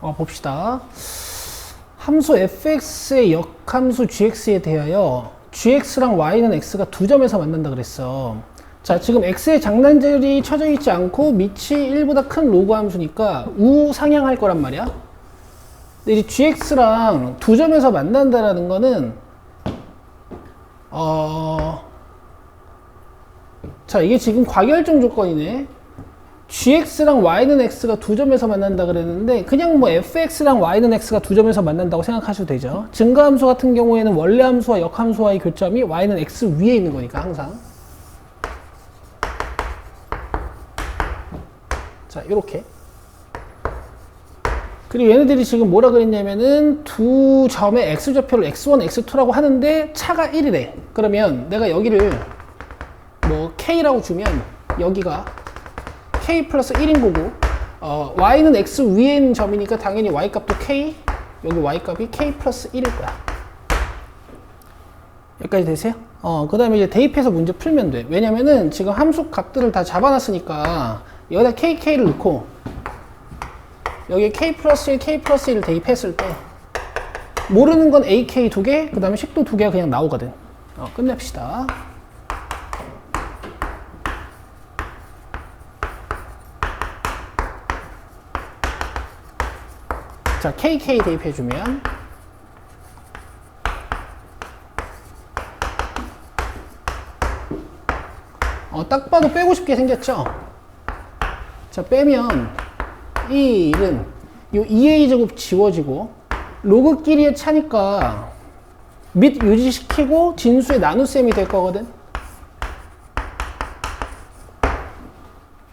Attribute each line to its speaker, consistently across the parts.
Speaker 1: 봅시다. 함수 fx의 역함수 gx에 대하여 gx랑 y는 x가 두 점에서 만난다 그랬어. 자, 지금 x의 장단절이 쳐져 있지 않고 밑이 1보다 큰 로그 함수니까 우상향할 거란 말이야. 근데 이 gx랑 두 점에서 만난다라는 거는 자, 이게 지금 과결정 조건이네. gx랑 y는 x가 두 점에서 만난다 그랬는데 그냥 뭐 fx랑 y는 x가 두 점에서 만난다고 생각하셔도 되죠. 증가함수 같은 경우에는 원래 함수와 역함수와의 교점이 y는 x 위에 있는 거니까 항상. 자, 요렇게. 그리고 얘네들이 지금 뭐라 그랬냐면은 두 점의 x좌표를 x1, x2라고 하는데 차가 1이래. 그러면 내가 여기를 뭐 k라고 주면 여기가 k 플러스 1인 거고 y는 x 위에 있는 점이니까 당연히 y값도 k, 여기 y값이 k 플러스 1일 거야. 여기까지 되세요? 그 다음에 이제 대입해서 문제 풀면 돼. 왜냐면은 지금 함수 값들을 다 잡아놨으니까 여기다 k를 넣고 여기 k 플러스 1, k 플러스 1을 대입했을 때 모르는 건 ak 두 개, 그 다음에 식도 두 개가 그냥 나오거든. 끝냅시다. 자, kk 대입해주면 딱 봐도 빼고 싶게 생겼죠? 자, 빼면 이 1은 이 2a제곱 지워지고 로그끼리의 차니까 밑 유지시키고 진수의 나눗셈이 될 거거든.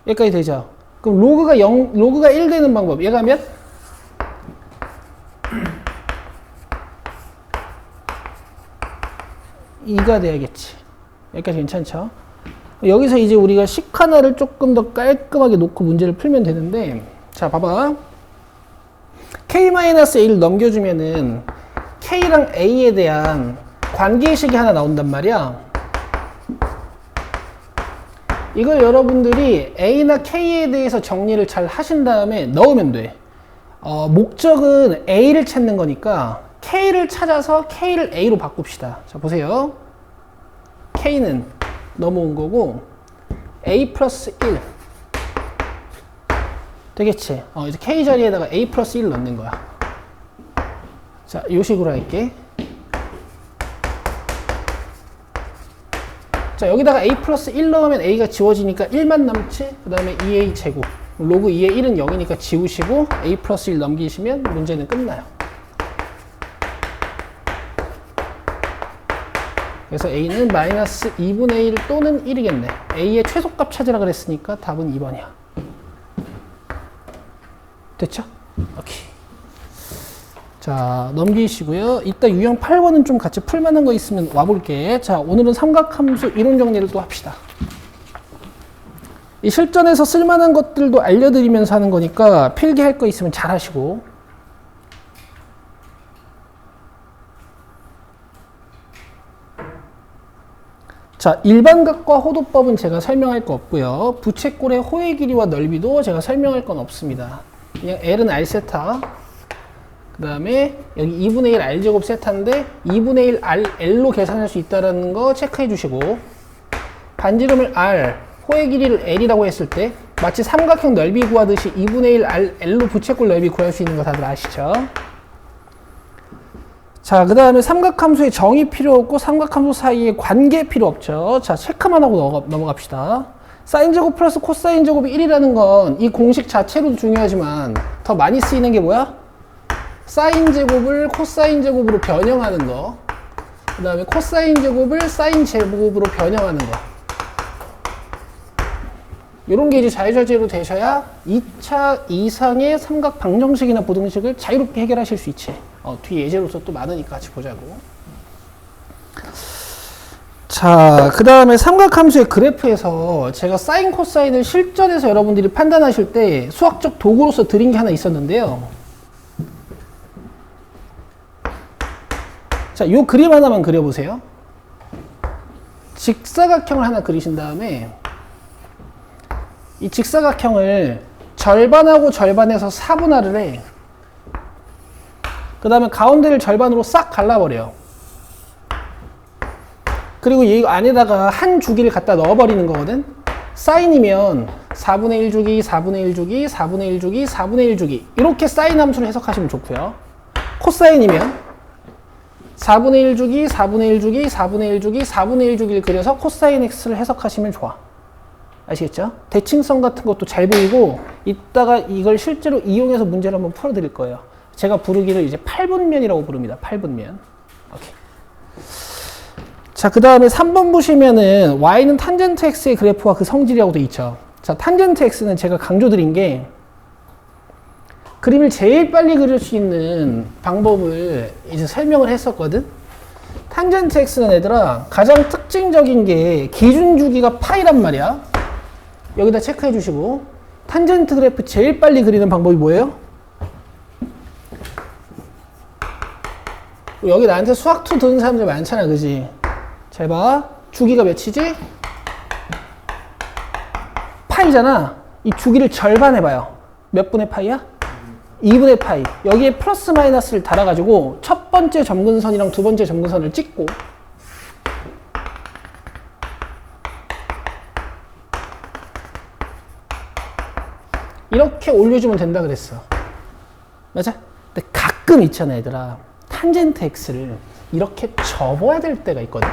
Speaker 1: 여기까지 되죠? 그럼 로그가 1 되는 방법. 얘가 몇? 2가 돼야겠지. 여기까지 괜찮죠? 여기서 이제 우리가 식 하나를 조금 더 깔끔하게 놓고 문제를 풀면 되는데, 자, 봐봐. k-a를 넘겨주면은 k랑 a에 대한 관계식이 하나 나온단 말이야. 이걸 여러분들이 a나 k에 대해서 정리를 잘 하신 다음에 넣으면 돼. 목적은 a를 찾는 거니까 k를 찾아서 k를 a로 바꿉시다. 자, 보세요. k는 넘어온 거고 a 플러스 1 되겠지? 이제 k 자리에다가 a 플러스 1 넣는 거야. 자, 요 식으로 할게. 자, 여기다가 a 플러스 1 넣으면 a가 지워지니까 1만 남지? 그 다음에 2a 제곱. 로그 2의 1은 0이니까 지우시고 a 플러스 1 넘기시면 문제는 끝나요. 그래서 a는 마이너스 2분의 1 또는 1이겠네. a의 최소값 찾으라 그랬으니까 답은 2번이야. 됐죠? 오케이. 자, 넘기시고요. 이따 유형 8번은 좀 같이 풀만한 거 있으면 와볼게. 자, 오늘은 삼각함수 이론 정리를 또 합시다. 이 실전에서 쓸만한 것들도 알려드리면서 하는 거니까 필기할 거 있으면 잘 하시고. 자, 일반각과 호도법은 제가 설명할 거 없고요. 부채꼴의 호의 길이와 넓이도 제가 설명할 건 없습니다. 그냥 L은 R세타, 그 다음에 여기 2분의 1 R제곱 세타인데 2분의 1 L로 계산할 수 있다는 거 체크해 주시고, 반지름을 R, 호의 길이를 L이라고 했을 때 마치 삼각형 넓이 구하듯이 2분의 1 L로 부채꼴 넓이 구할 수 있는 거 다들 아시죠? 자, 그 다음에 삼각함수의 정의 필요 없고 삼각함수 사이에 관계 필요 없죠. 자, 체크만 하고 넘어갑시다. 사인제곱 플러스 코사인제곱이 1이라는 건 이 공식 자체로도 중요하지만 더 많이 쓰이는 게 뭐야? 사인제곱을 코사인제곱으로 변형하는 거, 그 다음에 코사인제곱을 사인제곱으로 변형하는 거, 이런 게 이제 자유자재로 되셔야 2차 이상의 삼각 방정식이나 부등식을 자유롭게 해결하실 수 있지. 뒤에 예제로서 또 많으니까 같이 보자고. 자, 그 다음에 삼각함수의 그래프에서 제가 사인, 코사인을 실전에서 여러분들이 판단하실 때 수학적 도구로서 드린 게 하나 있었는데요. 자, 요 그림 하나만 그려보세요. 직사각형을 하나 그리신 다음에 이 직사각형을 절반하고 절반에서 4분할을 해. 그 다음에 가운데를 절반으로 싹 갈라버려요. 그리고 이 안에다가 한 주기를 갖다 넣어버리는 거거든. 사인이면 4분의 1 주기, 4분의 1 주기, 4분의 1 주기, 4분의 1 주기 이렇게 사인 함수를 해석하시면 좋고요. 코사인이면 4분의 1 주기, 4분의 1 주기, 4분의 1 주기, 4분의 1 주기를 그려서 코사인 x를 해석하시면 좋아. 아시겠죠? 대칭성 같은 것도 잘 보이고 이따가 이걸 실제로 이용해서 문제를 한번 풀어드릴 거예요. 제가 부르기를 이제 8분면이라고 부릅니다. 8분면. 오케이. 자, 그 다음에 3번 보시면은 y는 탄젠트 x의 그래프와 그 성질이라고 돼 있죠. 자, 탄젠트 x는 제가 강조드린 게 그림을 제일 빨리 그릴 수 있는 방법을 이제 설명을 했었거든. 탄젠트 x는 얘들아 가장 특징적인 게 기준 주기가 파이란 말이야. 여기다 체크해 주시고 탄젠트 그래프 제일 빨리 그리는 방법이 뭐예요? 여기 나한테 수학2 드는 사람들 많잖아, 그지? 잘 봐. 주기가 몇이지? 파이잖아. 이 주기를 절반 해봐요. 몇 분의 파이야? 2분의 파이. 여기에 플러스 마이너스를 달아가지고 첫 번째 점근선이랑 두 번째 점근선을 찍고 이렇게 올려주면 된다 그랬어. 맞아? 근데 가끔 있잖아, 얘들아. 탄젠트 x를 이렇게 접어야 될 때가 있거든.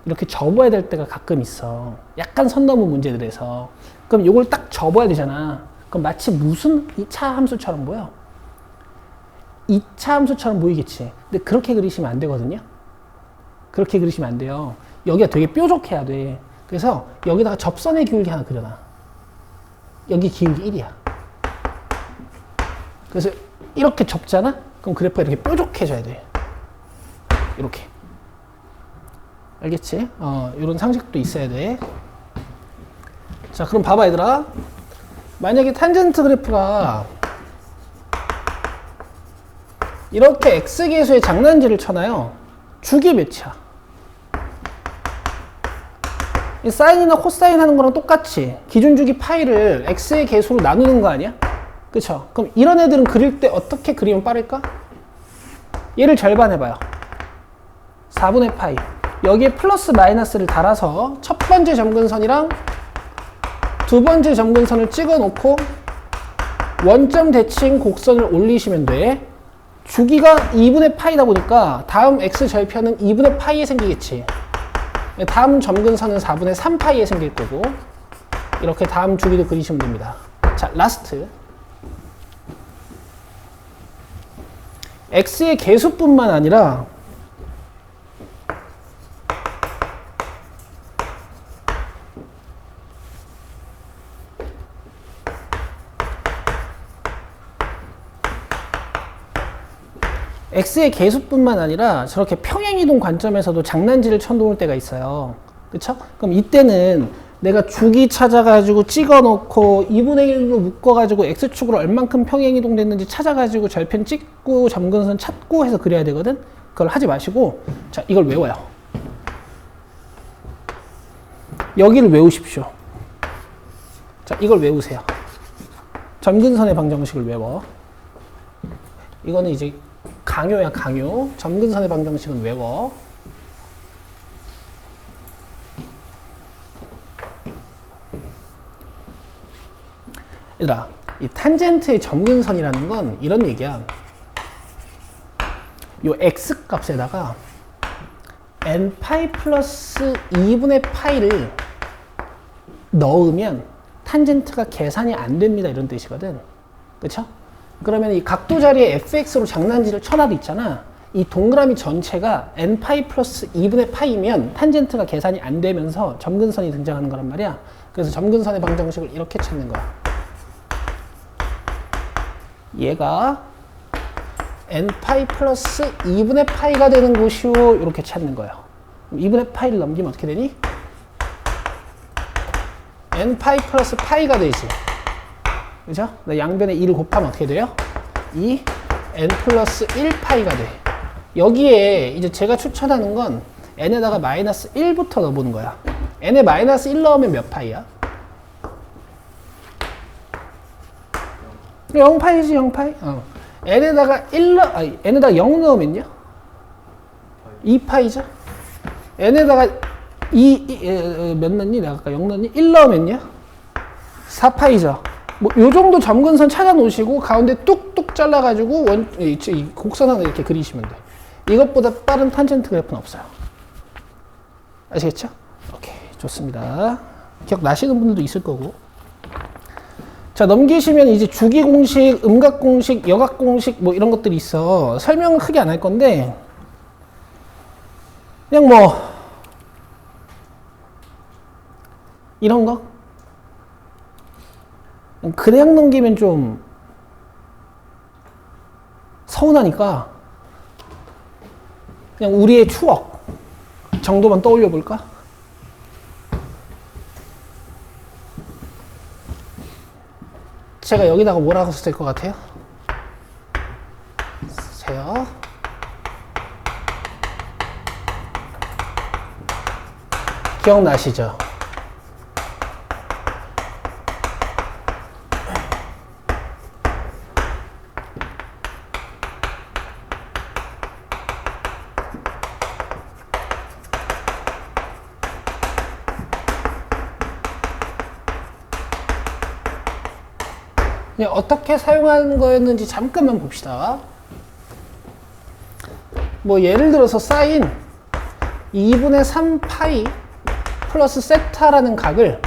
Speaker 1: 이렇게 접어야 될 때가 가끔 있어. 약간 선 넘은 문제들에서. 그럼 이걸 딱 접어야 되잖아. 그럼 마치 무슨 2차 함수처럼 보여? 2차 함수처럼 보이겠지. 근데 그렇게 그리시면 안 되거든요. 그렇게 그리시면 안 돼요. 여기가 되게 뾰족해야 돼. 그래서 여기다가 접선의 기울기 하나 그려놔. 여기 기울기 1이야. 그래서 이렇게 접잖아? 그럼 그래프가 이렇게 뾰족해져야 돼. 이렇게. 알겠지? 이런 상식도 있어야 돼. 자, 그럼 봐봐, 얘들아. 만약에 탄젠트 그래프가 이렇게 x계수의 장난질을 쳐놔요. 주기 몇이야? 이 사인이나 코사인 하는 거랑 똑같이 기준주기 파이를 x의 계수로 나누는 거 아니야? 그쵸? 그럼 이런 애들은 그릴 때 어떻게 그리면 빠를까? 얘를 절반 해봐요. 4분의 파이. 여기에 플러스 마이너스를 달아서 첫 번째 점근선이랑 두 번째 점근선을 찍어 놓고 원점 대칭 곡선을 올리시면 돼. 주기가 2분의 파이다 보니까 다음 x 절편은 2분의 파이에 생기겠지. 다음 점근선은 4분의 3파이에 생길 거고 이렇게 다음 주기도 그리시면 됩니다. 자, 라스트. x의 계수뿐만 아니라 x의 계수뿐만 아니라 저렇게 평행이동 관점에서도 장난질을 쳐놓을 때가 있어요. 그쵸? 그럼 이때는 내가 주기 찾아가지고 찍어놓고 2분의 1로 묶어가지고 x축으로 얼만큼 평행이동 됐는지 찾아가지고 절편 찍고 점근선 찾고 해서 그려야 되거든? 그걸 하지 마시고 자, 이걸 외워요. 여기를 외우십시오. 자, 이걸 외우세요. 점근선의 방정식을 외워. 이거는 이제 강요야, 강요. 점근선의 방정식은 외워. 얘들아, 이 탄젠트의 점근선이라는 건 이런 얘기야. 요 x 값에다가 n파이 플러스 2분의 파이를 넣으면 탄젠트가 계산이 안 됩니다. 이런 뜻이거든. 그쵸? 그러면 이 각도 자리에 fx로 장난질을 쳐놔도 있잖아. 이 동그라미 전체가 n파이 플러스 2분의 파이면 탄젠트가 계산이 안 되면서 점근선이 등장하는 거란 말이야. 그래서 점근선의 방정식을 이렇게 찾는 거야. 얘가 n파이 플러스 2분의 파이가 되는 곳이요. 이렇게 찾는 거예요. 2분의 파이를 넘기면 어떻게 되니? n파이 플러스 파이가 되지. 그죠? 양변에 2를 곱하면 어떻게 돼요? 2 n 플러스 1파이가 돼. 여기에 이제 제가 추천하는 건 n에다가 마이너스 1부터 넣어보는 거야. n에 마이너스 1 넣으면 몇 파이야? 0파이지, 0파이? n에다가 n에다가 0 넣으면요? 2파이죠? n에다가 몇 넣니? 내가 아까 0 넣니? 1 넣으면요? 4파이죠? 뭐, 요 정도 점근선 찾아 놓으시고, 가운데 뚝뚝 잘라가지고, 이 곡선 하나 이렇게 그리시면 돼요. 이것보다 빠른 탄젠트 그래프는 없어요. 아시겠죠? 오케이. 좋습니다. 기억나시는 분들도 있을 거고. 자, 넘기시면 이제 주기 공식, 음각 공식, 여각 공식, 뭐 이런 것들이 있어. 설명은 크게 안 할 건데, 그냥 뭐, 이런 거? 그냥 넘기면 좀 서운하니까 그냥 우리의 추억 정도만 떠올려 볼까? 제가 여기다가 뭐라고 쓸 것 같아요? 세요. 기억나시죠? 그냥 어떻게 사용하는 거였는지 잠깐만 봅시다. 뭐 예를 들어서 사인 2분의 3파이 플러스 세타라는 각을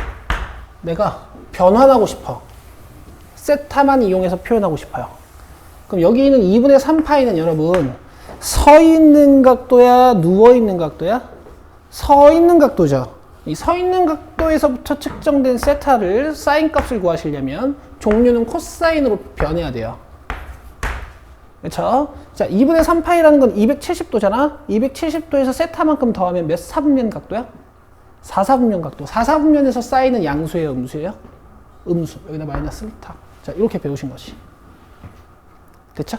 Speaker 1: 내가 변환하고 싶어. 세타만 이용해서 표현하고 싶어요. 그럼 여기 있는 2분의 3파이는 여러분 서 있는 각도야, 누워 있는 각도야? 서 있는 각도죠. 이 서 있는 각도에서부터 측정된 세타를 사인 값을 구하시려면 종류는 코사인으로 변해야 돼요. 그렇죠? 자, 2분의 3파이라는 건 270도잖아. 270도에서 세타만큼 더하면 몇 사분면 각도야? 4사분면 각도. 4사분면에서 사인은 양수예요, 음수예요? 음수. 여기다 마이너스를 탁. 자, 이렇게 배우신 거지. 됐죠?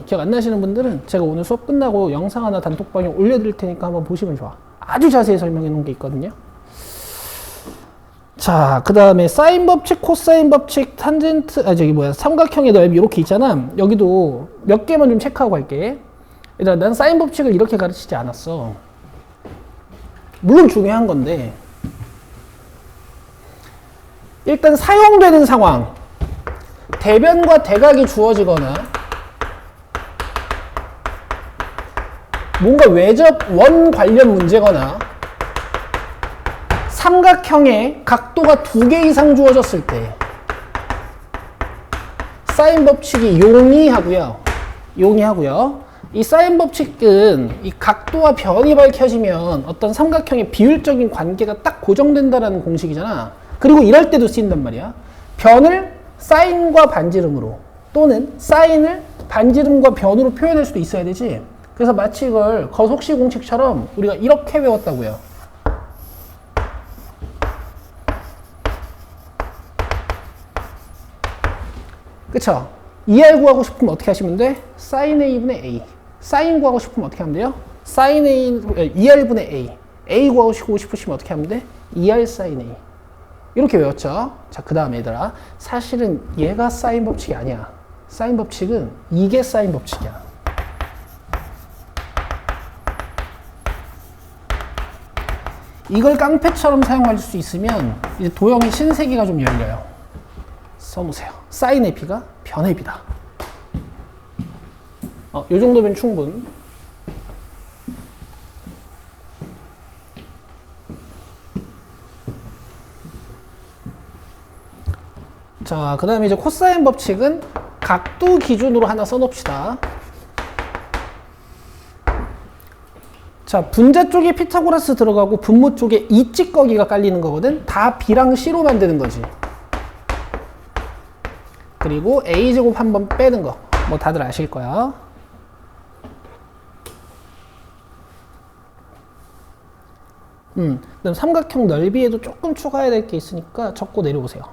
Speaker 1: 기억 안 나시는 분들은 제가 오늘 수업 끝나고 영상 하나 단톡방에 올려드릴 테니까 한번 보시면 좋아. 아주 자세히 설명해 놓은 게 있거든요. 자, 그 다음에 사인 법칙, 코사인 법칙, 탄젠트, 삼각형의 넓이 이렇게 있잖아. 여기도 몇 개만 좀 체크하고 갈게. 일단 난 사인 법칙을 이렇게 가르치지 않았어. 물론 중요한 건데 일단 사용되는 상황, 대변과 대각이 주어지거나 뭔가 외접 원 관련 문제거나 삼각형의 각도가 2개 이상 주어졌을 때 사인 법칙이 용이하고요. 이 사인 법칙은 이 각도와 변이 밝혀지면 어떤 삼각형의 비율적인 관계가 딱 고정된다라는 공식이잖아. 그리고 이럴 때도 쓰인단 말이야. 변을 사인과 반지름으로 또는 사인을 반지름과 변으로 표현할 수도 있어야 되지. 그래서 마치 이걸 거속시 공식처럼 우리가 이렇게 외웠다고요. 그쵸? 2R 구하고 싶으면 어떻게 하시면 돼? sin A분의 A. sin 구하고 싶으면 어떻게 하면 돼요? sin A, 2R분의 A. A 구하고 싶으시면 어떻게 하면 돼? 2R sin A. 이렇게 외웠죠? 자, 그 다음에 얘들아. 사실은 얘가 사인 법칙이 아니야. 사인 법칙은 이게 사인 법칙이야. 이걸 깡패처럼 사용할 수 있으면 이제 도형의 신세계가 좀 열려요. 써놓으세요. 사인의 B가 변의 B다. 요 정도면 충분. 자, 그 다음에 이제 코사인 법칙은 각도 기준으로 하나 써놓읍시다. 자, 분자 쪽에 피타고라스 들어가고 분모 쪽에 이 찌꺼기가 깔리는 거거든. 다 B랑 C로 만드는 거지. 그리고 A제곱 한번 빼는 거. 뭐 다들 아실 거야. 그다음 삼각형 넓이에도 조금 추가해야 될 게 있으니까 적고 내려오세요.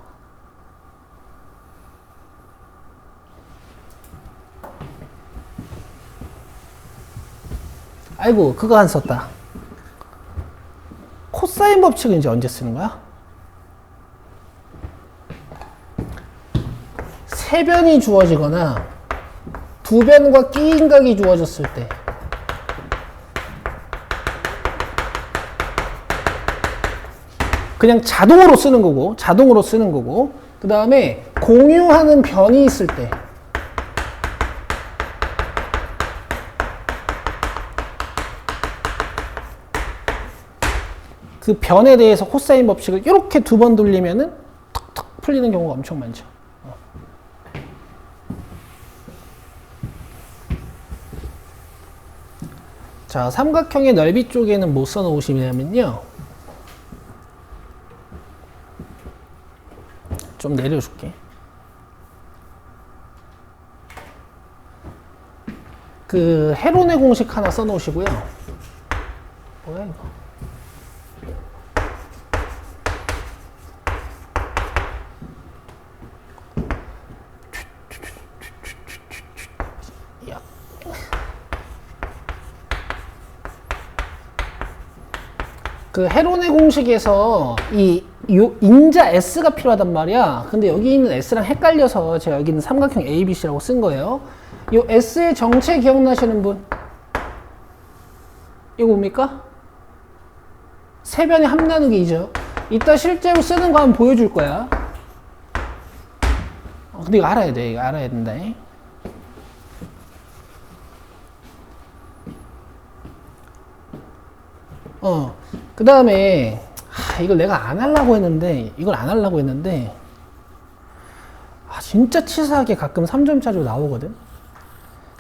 Speaker 1: 아이고, 그거 안 썼다. 코사인 법칙은 이제 언제 쓰는 거야? 세변이 주어지거나 두 변과 끼인 각이 주어졌을 때 그냥 자동으로 쓰는 거고 그 다음에 공유하는 변이 있을 때 그 변에 대해서 코사인 법칙을 이렇게 두 번 돌리면은 턱턱 풀리는 경우가 엄청 많죠. 자, 삼각형의 넓이 쪽에는 뭐 써놓으시냐면요. 좀 내려줄게. 그 헤론의 공식 하나 써놓으시고요. 뭐야 이거? 그 헤론의 공식에서 요 인자 S가 필요하단 말이야. 근데 여기 있는 S랑 헷갈려서 제가 여기 있는 삼각형 ABC라고 쓴 거예요. 요 S의 정체 기억나시는 분? 이거 뭡니까? 세 변의 합 나누기죠. 이따 실제로 쓰는 거 한번 보여줄 거야. 근데 이거 알아야 돼. 이거 알아야 된다. 그 다음에 이걸 내가 안 하려고 했는데 진짜 치사하게 가끔 3점짜리로 나오거든.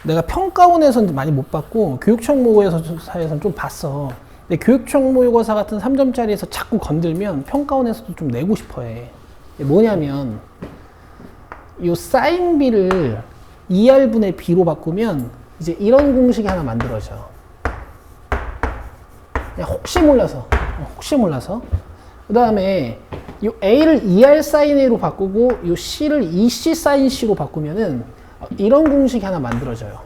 Speaker 1: 내가 평가원에서는 많이 못 봤고 교육청 모의고사에서는 좀 봤어. 근데 교육청 모의고사 같은 3점짜리에서 자꾸 건들면 평가원에서도 좀 내고 싶어 해. 뭐냐면 요 사인 B를 2R분의 B로 바꾸면 이제 이런 공식이 하나 만들어져. 혹시 몰라서. 그 다음에 요 A를 2R 사인 A로 바꾸고 요 C를 2C 사인 C로 바꾸면은 이런 공식이 하나 만들어져요.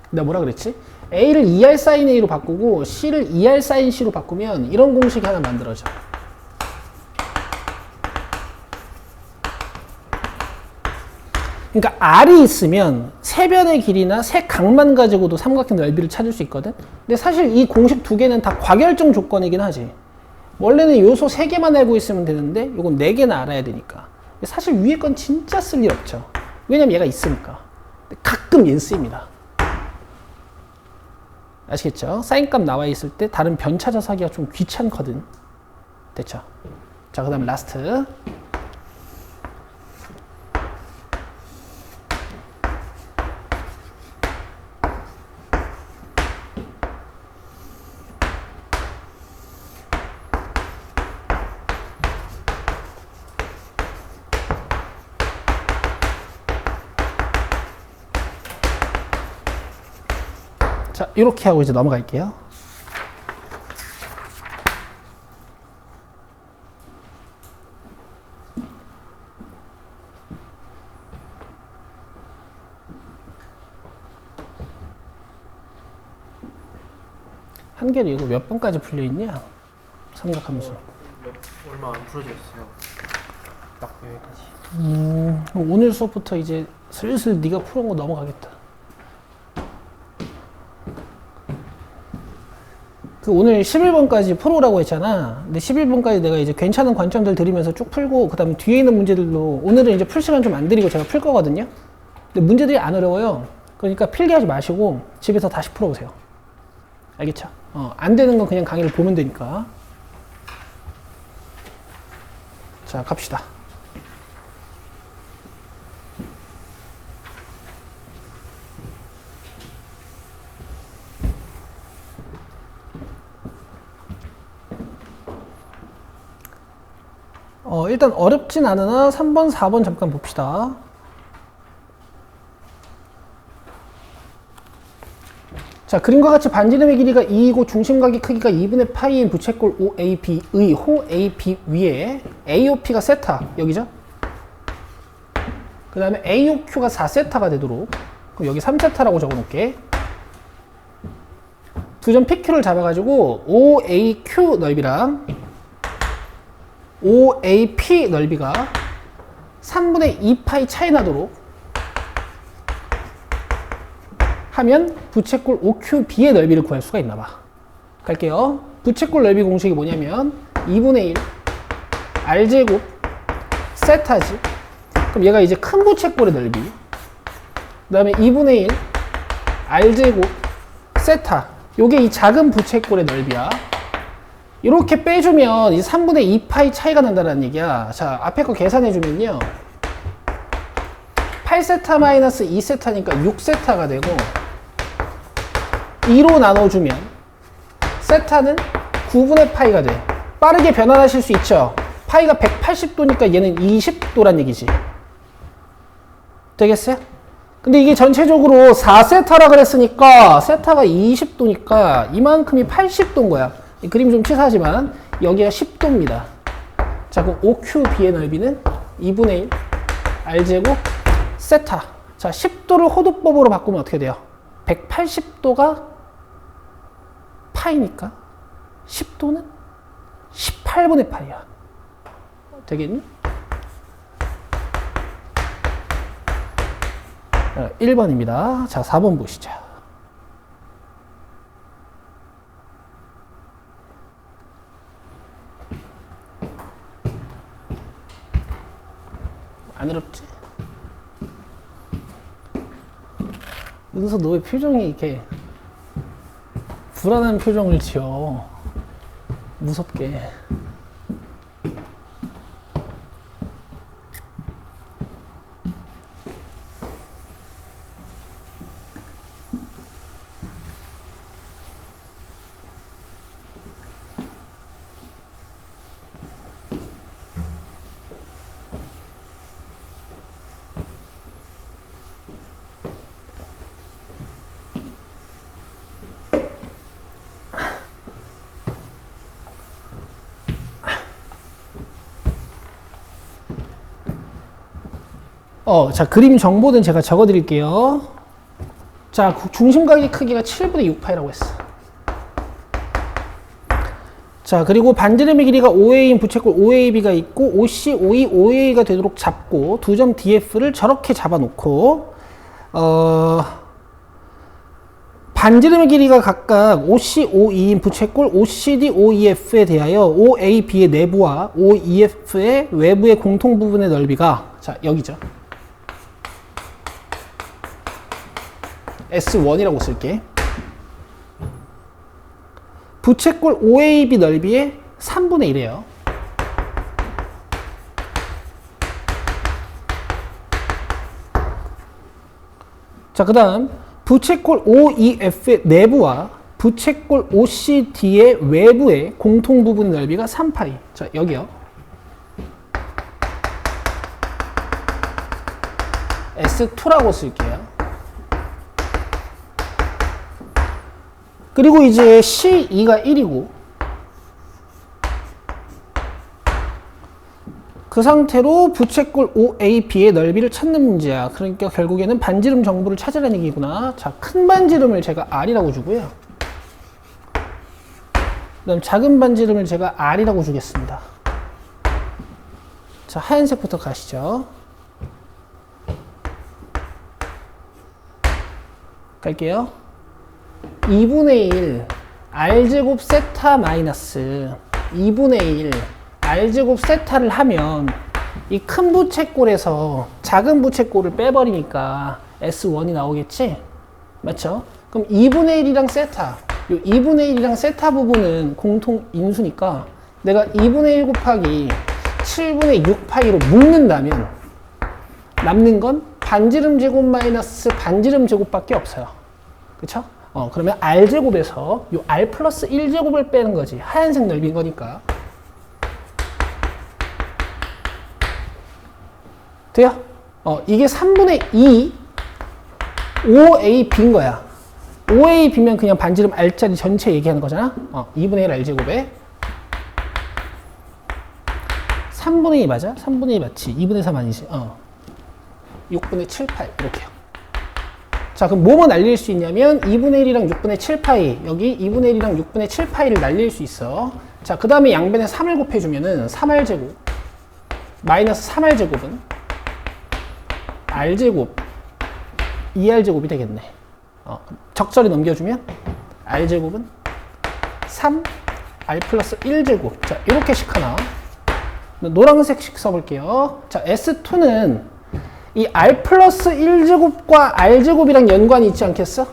Speaker 1: 내가 뭐라 그랬지? A를 2R 사인 A로 바꾸고 C를 2R 사인 C로 바꾸면 이런 공식이 하나 만들어져. 그러니까 R이 있으면 세 변의 길이나 세 각만 가지고도 삼각형 넓이를 찾을 수 있거든. 근데 사실 이 공식 두 개는 다 과결정 조건이긴 하지. 원래는 요소 3개만 알고 있으면 되는데 요건 4개나 알아야 되니까. 사실 위에 건 진짜 쓸 일 없죠. 왜냐면 얘가 있으니까. 가끔 얘는 쓰입니다. 아시겠죠? 사인값 나와 있을 때 다른 변 찾아서 하기가 좀 귀찮거든. 됐죠? 자, 그 다음 라스트. 자, 이렇게 하고 이제 넘어갈게요. 한계를 이거 몇 번까지 풀려있냐? 삼각함수.
Speaker 2: 얼마 안 풀어져 있어요. 딱 여기까지.
Speaker 1: 오늘 수업부터 이제 슬슬 네가 풀은 거 넘어가겠다. 그 오늘 11번까지 풀어오라고 했잖아. 근데 11번까지 내가 이제 괜찮은 관점들 들으면서 쭉 풀고, 그 다음에 뒤에 있는 문제들로 오늘은 이제 풀 시간 좀 안 드리고 제가 풀 거거든요. 근데 문제들이 안 어려워요. 그러니까 필기하지 마시고 집에서 다시 풀어보세요. 알겠죠? 안 되는 건 그냥 강의를 보면 되니까. 자, 갑시다. 일단 어렵진 않으나 3번, 4번 잠깐 봅시다. 자, 그림과 같이 반지름의 길이가 2이고 중심각의 크기가 2분의 파이인 부채꼴 OAB의 호 AB 위에 AOP가 세타, 여기죠? 그 다음에 AOQ가 4세타가 되도록, 그럼 여기 3세타라고 적어 놓을게. 두 점 PQ를 잡아가지고 OAQ 넓이랑 OAP 넓이가 3분의 2파이 차이 나도록 하면 부채꼴 OQB의 넓이를 구할 수가 있나 봐. 갈게요. 부채꼴 넓이 공식이 뭐냐면 2분의 1 R제곱 세타지. 그럼 얘가 이제 큰 부채꼴의 넓이. 그 다음에 2분의 1 R제곱 세타. 요게 이 작은 부채꼴의 넓이야. 이렇게 빼주면 이제 3분의 2파이 차이가 난다는 얘기야. 자, 앞에 거 계산해주면요. 8세타 마이너스 2세타니까 6세타가 되고 2로 나눠주면 세타는 9분의 파이가 돼. 빠르게 변환하실 수 있죠. 파이가 180도니까 얘는 20도란 얘기지. 되겠어요? 근데 이게 전체적으로 4세타라 그랬으니까 세타가 20도니까 이만큼이 80도인 거야. 이 그림이 좀 치사하지만 여기가 10도입니다. 자, 그럼 OQB의 넓이는 2분의 1 R제곱 세타. 자, 10도를 호도법으로 바꾸면 어떻게 돼요? 180도가 파이니까 10도는 18분의 파이야. 되겠니? 1번입니다. 자, 4번 보시죠. 안 어렵지? 은서 너의 표정이 이렇게 불안한 표정을 지어. 무섭게. 자, 그림 정보는 제가 적어 드릴게요. 자, 중심각의 크기가 7분의 6파이라고 했어. 자, 그리고 반지름의 길이가 5a인 부채꼴 OAB가 있고 OC, OE, OA가 되도록 잡고 두 점 DF를 저렇게 잡아놓고 반지름의 길이가 각각 OC, OE인 부채꼴 OCD, OEF에 대하여 OAB의 내부와 OEF의 외부의 공통 부분의 넓이가 자, 여기죠. S1이라고 쓸게. 부채꼴 OAB 넓이의 3분의 1이에요. 자, 그 다음 부채꼴 OEF의 내부와 부채꼴 OCD의 외부의 공통 부분 넓이가 3파이. 자, 여기요. S2라고 쓸게요. 그리고 이제 C2가 1이고 그 상태로 부채꼴 OAB의 넓이를 찾는 문제야. 그러니까 결국에는 반지름 정보를 찾으라는 얘기구나. 자, 큰 반지름을 제가 R이라고 주고요. 그 다음 작은 반지름을 제가 R이라고 주겠습니다. 자, 하얀색부터 가시죠. 갈게요. 2분의 1 R제곱 세타 마이너스 2분의 1 R제곱 세타를 하면 이 큰 부채꼴에서 작은 부채꼴을 빼버리니까 S1이 나오겠지? 맞죠? 그럼 2분의 1이랑 세타, 이 2분의 1이랑 세타 부분은 공통 인수니까 내가 2분의 1 곱하기 7분의 6파이로 묶는다면 남는 건 반지름 제곱 마이너스 반지름 제곱밖에 없어요. 그쵸? 그러면 R제곱에서 이 R 플러스 1제곱을 빼는 거지. 하얀색 넓이인 거니까. 돼요? 이게 3분의 2 OAB인 거야. OAB면 그냥 반지름 R짜리 전체 얘기하는 거잖아. 2분의 1 R제곱에 3분의 2 맞아? 3분의 2 맞지? 2분의 3 아니지? 6분의 7, 8 이렇게요. 자, 그럼 뭐뭐 날릴 수 있냐면 2분의 1이랑 6분의 7파이 여기 2분의 1이랑 6분의 7파이를 날릴 수 있어. 자, 그 다음에 양변에 3을 곱해주면은 3R제곱 마이너스 3R제곱은 R제곱 2R제곱이 되겠네. 적절히 넘겨주면 R제곱은 3 R 플러스 1제곱. 자, 이렇게씩 하나. 노란색씩 써볼게요. 자, S2는 이 R 플러스 1제곱과 R제곱이랑 연관이 있지 않겠어?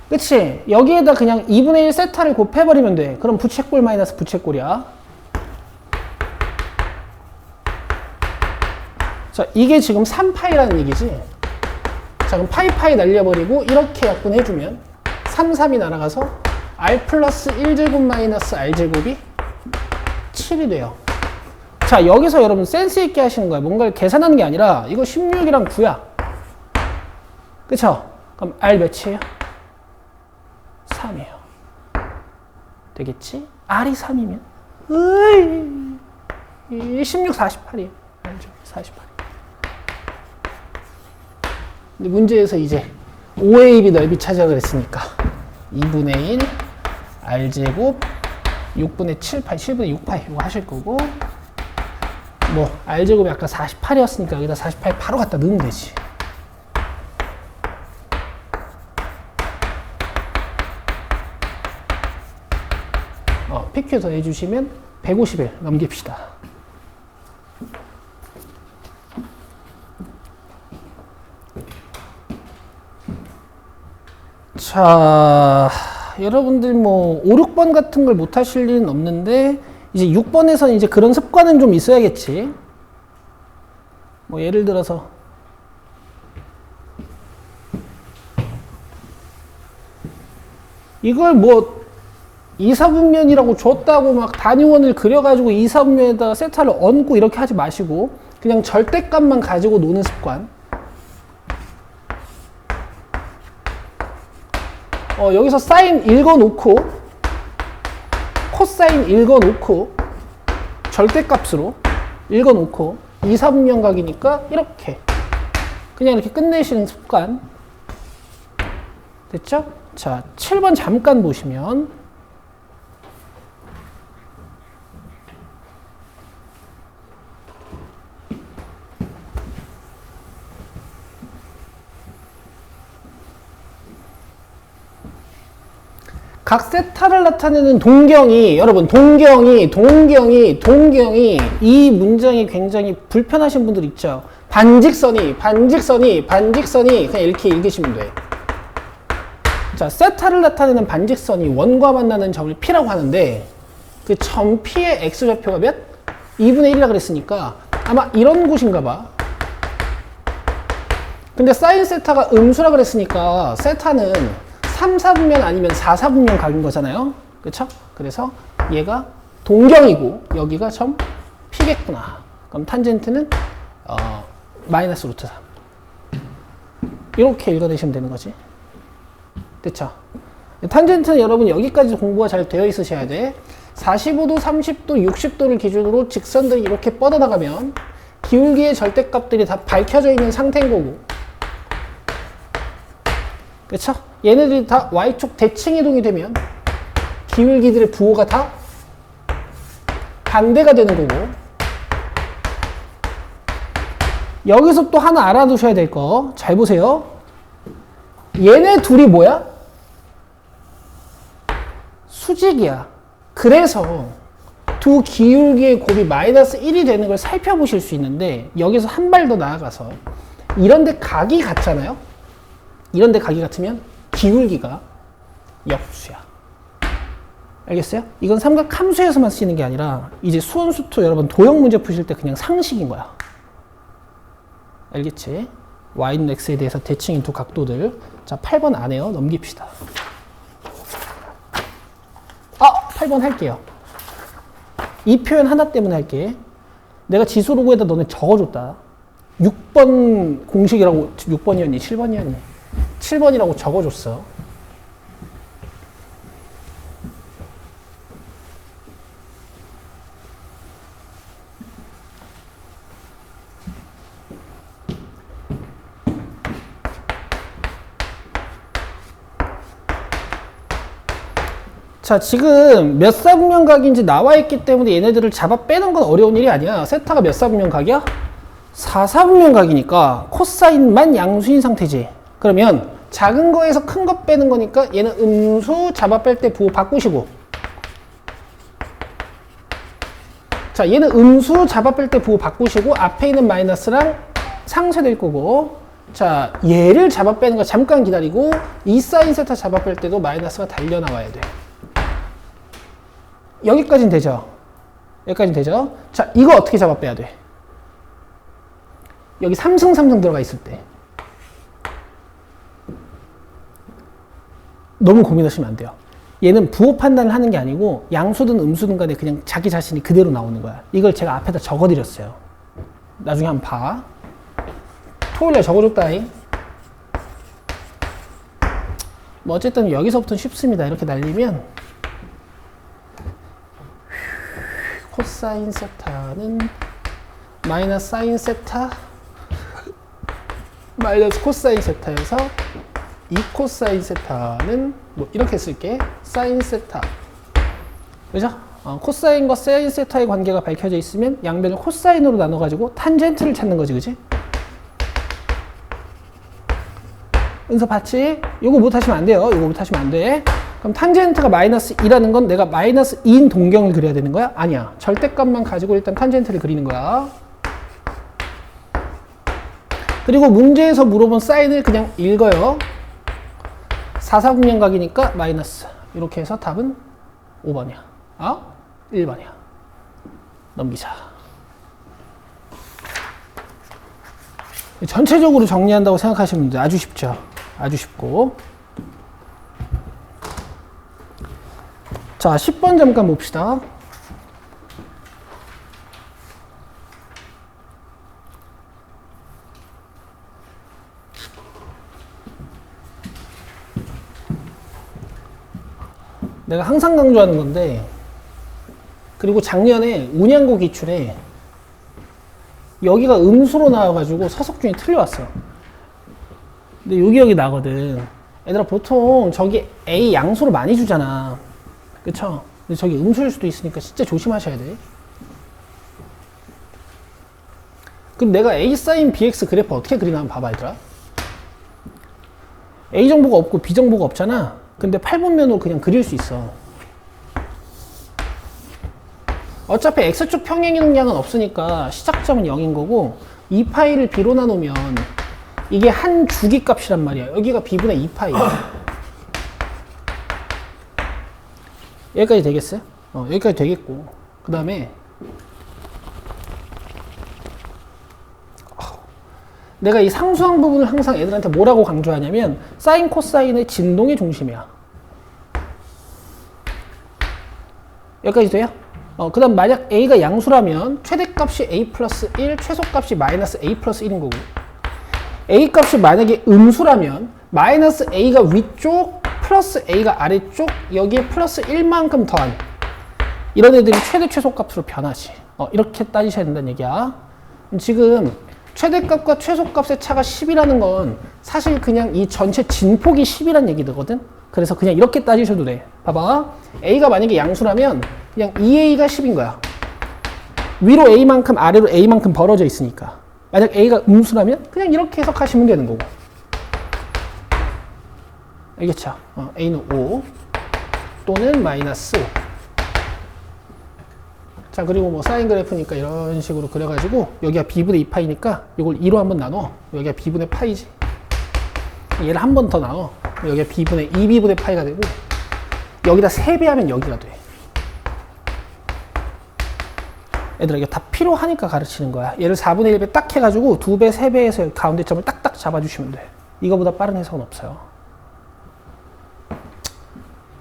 Speaker 1: 그치? 여기에다 그냥 2분의 1 세타를 곱해버리면 돼. 그럼 부채꼴 마이너스 부채꼴이야. 자, 이게 지금 3파이라는 얘기지. 자, 그럼 파이 날려버리고 이렇게 약분해주면 3, 3이 날아가서 R 플러스 1제곱 마이너스 R제곱이 7이 돼요. 자, 여기서 여러분 센스 있게 하시는 거야. 뭔가를 계산하는 게 아니라 이거 16이랑 9야. 그쵸? 그럼 R 몇이에요? 3이에요. 되겠지? R이 3이면 으이 16, 48이에요. 알죠? 48. 근데 문제에서 이제 OAB 넓이 찾아 그랬으니까 2분의 1 R제곱 6분의 7, 8, 7분의 6 파이 이거 하실 거고 뭐 R제곱이 아까 48이었으니까 여기다 48 바로 갖다 넣으면 되지. PQ 더 해주시면 150일 넘깁시다. 자, 여러분들 뭐 5, 6번 같은 걸 못 하실 일은 없는데 이제 6번에서는 이제 그런 습관은 좀 있어야겠지. 뭐 예를 들어서 이걸 뭐 2사분면이라고 줬다고 막 단위원을 그려가지고 2사분면에다가 세타를 얹고 이렇게 하지 마시고 그냥 절대값만 가지고 노는 습관. 여기서 사인 읽어놓고 코사인 읽어놓고 절대값으로 읽어놓고 2사분면각이니까 이렇게 그냥 이렇게 끝내시는 습관. 됐죠? 자, 7번 잠깐 보시면 각 세타를 나타내는 동경이 여러분 동경이 이 문장이 굉장히 불편하신 분들 있죠. 반직선이 그냥 이렇게 읽으시면 돼. 자, 세타를 나타내는 반직선이 원과 만나는 점을 P라고 하는데 그 점 P의 X좌표가 몇? 2분의 1이라 그랬으니까 아마 이런 곳인가 봐. 근데 사인 세타가 음수라 그랬으니까 세타는 3, 4분면 아니면 4, 4분면 각인 거잖아요. 그쵸? 그래서 얘가 동경이고 여기가 점 P겠구나. 그럼 탄젠트는 마이너스 루트 3. 이렇게 읽어내시면 되는 거지. 됐죠? 탄젠트는 여러분 여기까지 공부가 잘 되어 있으셔야 돼. 45도, 30도, 60도를 기준으로 직선들이 이렇게 뻗어나가면 기울기의 절대값들이 다 밝혀져 있는 상태인 거고. 그쵸? 얘네들이 다 Y축 대칭 이동이 되면 기울기들의 부호가 다 반대가 되는 거고. 여기서 또 하나 알아두셔야 될 거. 잘 보세요. 얘네 둘이 뭐야? 수직이야. 그래서 두 기울기의 곱이 마이너스 1이 되는 걸 살펴보실 수 있는데 여기서 한 발 더 나아가서 이런데 각이 같잖아요. 이런데 각이 같으면 기울기가 역수야. 알겠어요? 이건 삼각 함수에서만 쓰이는 게 아니라 이제 수원수투 여러분 도형 문제 푸실 때 그냥 상식인 거야. 알겠지? Y는 X에 대해서 대칭인 두 각도들. 자, 8번 안 해요. 넘깁시다. 8번 할게요. 이 표현 하나 때문에 할게. 내가 지수 로그에다 너네 적어줬다. 6번 공식이라고 6번이었니? 7번이었니? 7번이라고 적어줬어. 자, 지금 몇 사분면각인지 나와 있기 때문에 얘네들을 잡아 빼는 건 어려운 일이 아니야. 세타가 몇 사분면각이야? 4,4분면각이니까 코사인만 양수인 상태지. 그러면 작은 거에서 큰 거 빼는 거니까 얘는 음수 잡아 뺄 때 부호 바꾸시고, 자 얘는 음수 잡아 뺄 때 부호 바꾸시고 앞에 있는 마이너스랑 상쇄될 거고, 자 얘를 잡아 빼는 거 잠깐 기다리고 이 사인 세타 잡아 뺄 때도 마이너스가 달려 나와야 돼. 여기까지는 되죠? 여기까지는 되죠? 자 이거 어떻게 잡아 빼야 돼? 여기 3승 3승 들어가 있을 때 너무 고민하시면 안 돼요. 얘는 부호 판단을 하는 게 아니고 양수든 음수든 간에 그냥 자기 자신이 그대로 나오는 거야. 이걸 제가 앞에다 적어드렸어요. 나중에 한번 봐. 토요일에 적어줬다잉. 뭐 어쨌든 여기서부터는 쉽습니다. 이렇게 날리면 코사인 세타는 마이너스 사인 세타 마이너스 코사인 세타에서 이 코사인 세타는 뭐 이렇게 쓸게. 사인 세타. 그죠? 코사인과 사인 세타의 관계가 밝혀져 있으면 양변을 코사인으로 나눠가지고 탄젠트를 찾는 거지, 그지? 은서 봤지? 요거 못하시면 안 돼요. 요거 못하시면 안 돼. 그럼 탄젠트가 마이너스 2라는 건 내가 마이너스 2인 동경을 그려야 되는 거야? 아니야. 절대값만 가지고 일단 탄젠트를 그리는 거야. 그리고 문제에서 물어본 사인을 그냥 읽어요. 4,4분면각이니까 마이너스. 이렇게 해서 답은 5번이야. 1번이야. 넘기자. 전체적으로 정리한다고 생각하시면 돼요. 아주 쉽죠. 아주 쉽고. 자, 10번 잠깐 봅시다. 내가 항상 강조하는 건데, 그리고 작년에 운양고 기출에 여기가 음수로 나와가지고 서석준이 틀려왔어. 근데 여기 나거든. 얘들아 보통 저기 A 양수로 많이 주잖아. 그쵸? 근데 저기 음수일 수도 있으니까 진짜 조심하셔야 돼. 그럼 내가 A 사인 BX 그래프 어떻게 그리나 한번 봐봐, 얘들아. A 정보가 없고 B 정보가 없잖아. 근데 8분면으로 그냥 그릴 수 있어. 어차피 X축 평행 이동량은 없으니까 시작점은 0인 거고, 2파이를 B로 나누면 이게 한 주기 값이란 말이야. 여기가 B분의 2파이야. 여기까지 되겠어요? 여기까지 되겠고, 그 다음에 내가 이 상수항 부분을 항상 애들한테 뭐라고 강조하냐면 사인 코사인의 진동의 중심이야. 여기까지 돼요? 그 다음 만약 A가 양수라면 최대값이 A 플러스 1, 최소값이 마이너스 A 플러스 1인 거고, A값이 만약에 음수라면 마이너스 A가 위쪽 플러스 A가 아래쪽, 여기에 플러스 1만큼 더한 이런 애들이 최대 최소값으로 변하지. 이렇게 따지셔야 된다는 얘기야. 지금 최대값과 최소값의 차가 10이라는 건 사실 그냥 이 전체 진폭이 10이라는 얘기거든. 그래서 그냥 이렇게 따지셔도 돼. 봐봐. A가 만약에 양수라면 그냥 2A가 10인 거야. 위로 A만큼 아래로 A만큼 벌어져 있으니까. 만약 A가 음수라면 그냥 이렇게 해석하시면 되는 거고. 알겠죠? A는 5 또는 마이너스 5. 자, 그리고 뭐 사인 그래프니까 이런 식으로 그려가지고 여기가 B분의 2파이니까 이걸 2로 한번 나눠. 여기가 B분의 파이지. 얘를 한 번 더 나눠. 여기가 B분의 2B분의 파이가 되고, 여기다 3배하면 여기가 돼. 얘들아, 이게 다 필요하니까 가르치는 거야. 얘를 4분의 1배 딱 해가지고 2배, 3배에서 가운데 점을 딱딱 잡아주시면 돼. 이거보다 빠른 해석은 없어요.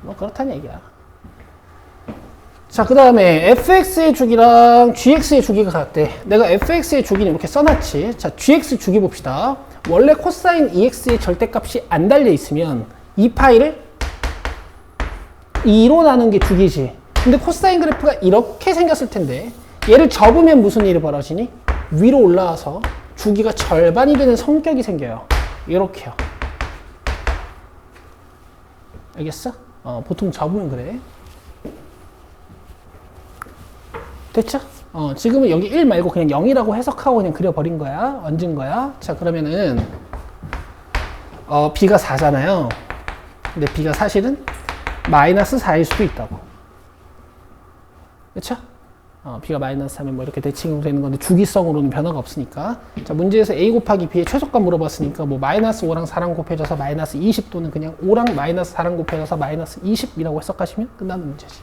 Speaker 1: 뭐 그렇다는 얘기야. 자, 그 다음에 fx의 주기랑 gx의 주기가 같대. 내가 fx의 주기는 이렇게 써놨지. 자, gx 주기 봅시다. 원래 코사인 ex의 절대값이 안 달려 있으면 2파이를 2로 나눈 게 주기지. 근데 코사인 그래프가 이렇게 생겼을 텐데 얘를 접으면 무슨 일이 벌어지니? 위로 올라와서 주기가 절반이 되는 성격이 생겨요. 이렇게요. 알겠어? 보통 접으면 그래. 됐죠? 지금은 여기 1 말고 그냥 0이라고 해석하고 그냥 그려버린 거야. 얹은 거야. 자, 그러면은, b가 4잖아요. 근데 b가 사실은 마이너스 4일 수도 있다고. 그쵸? b가 마이너스 3면 뭐 이렇게 대칭으로 되는 건데 주기성으로는 변화가 없으니까. 자, 문제에서 a 곱하기 b의 최소값 물어봤으니까 뭐 마이너스 5랑 4랑 곱해져서 마이너스 20 또는 그냥 5랑 마이너스 4랑 곱해져서 마이너스 20이라고 해석하시면 끝나는 문제지.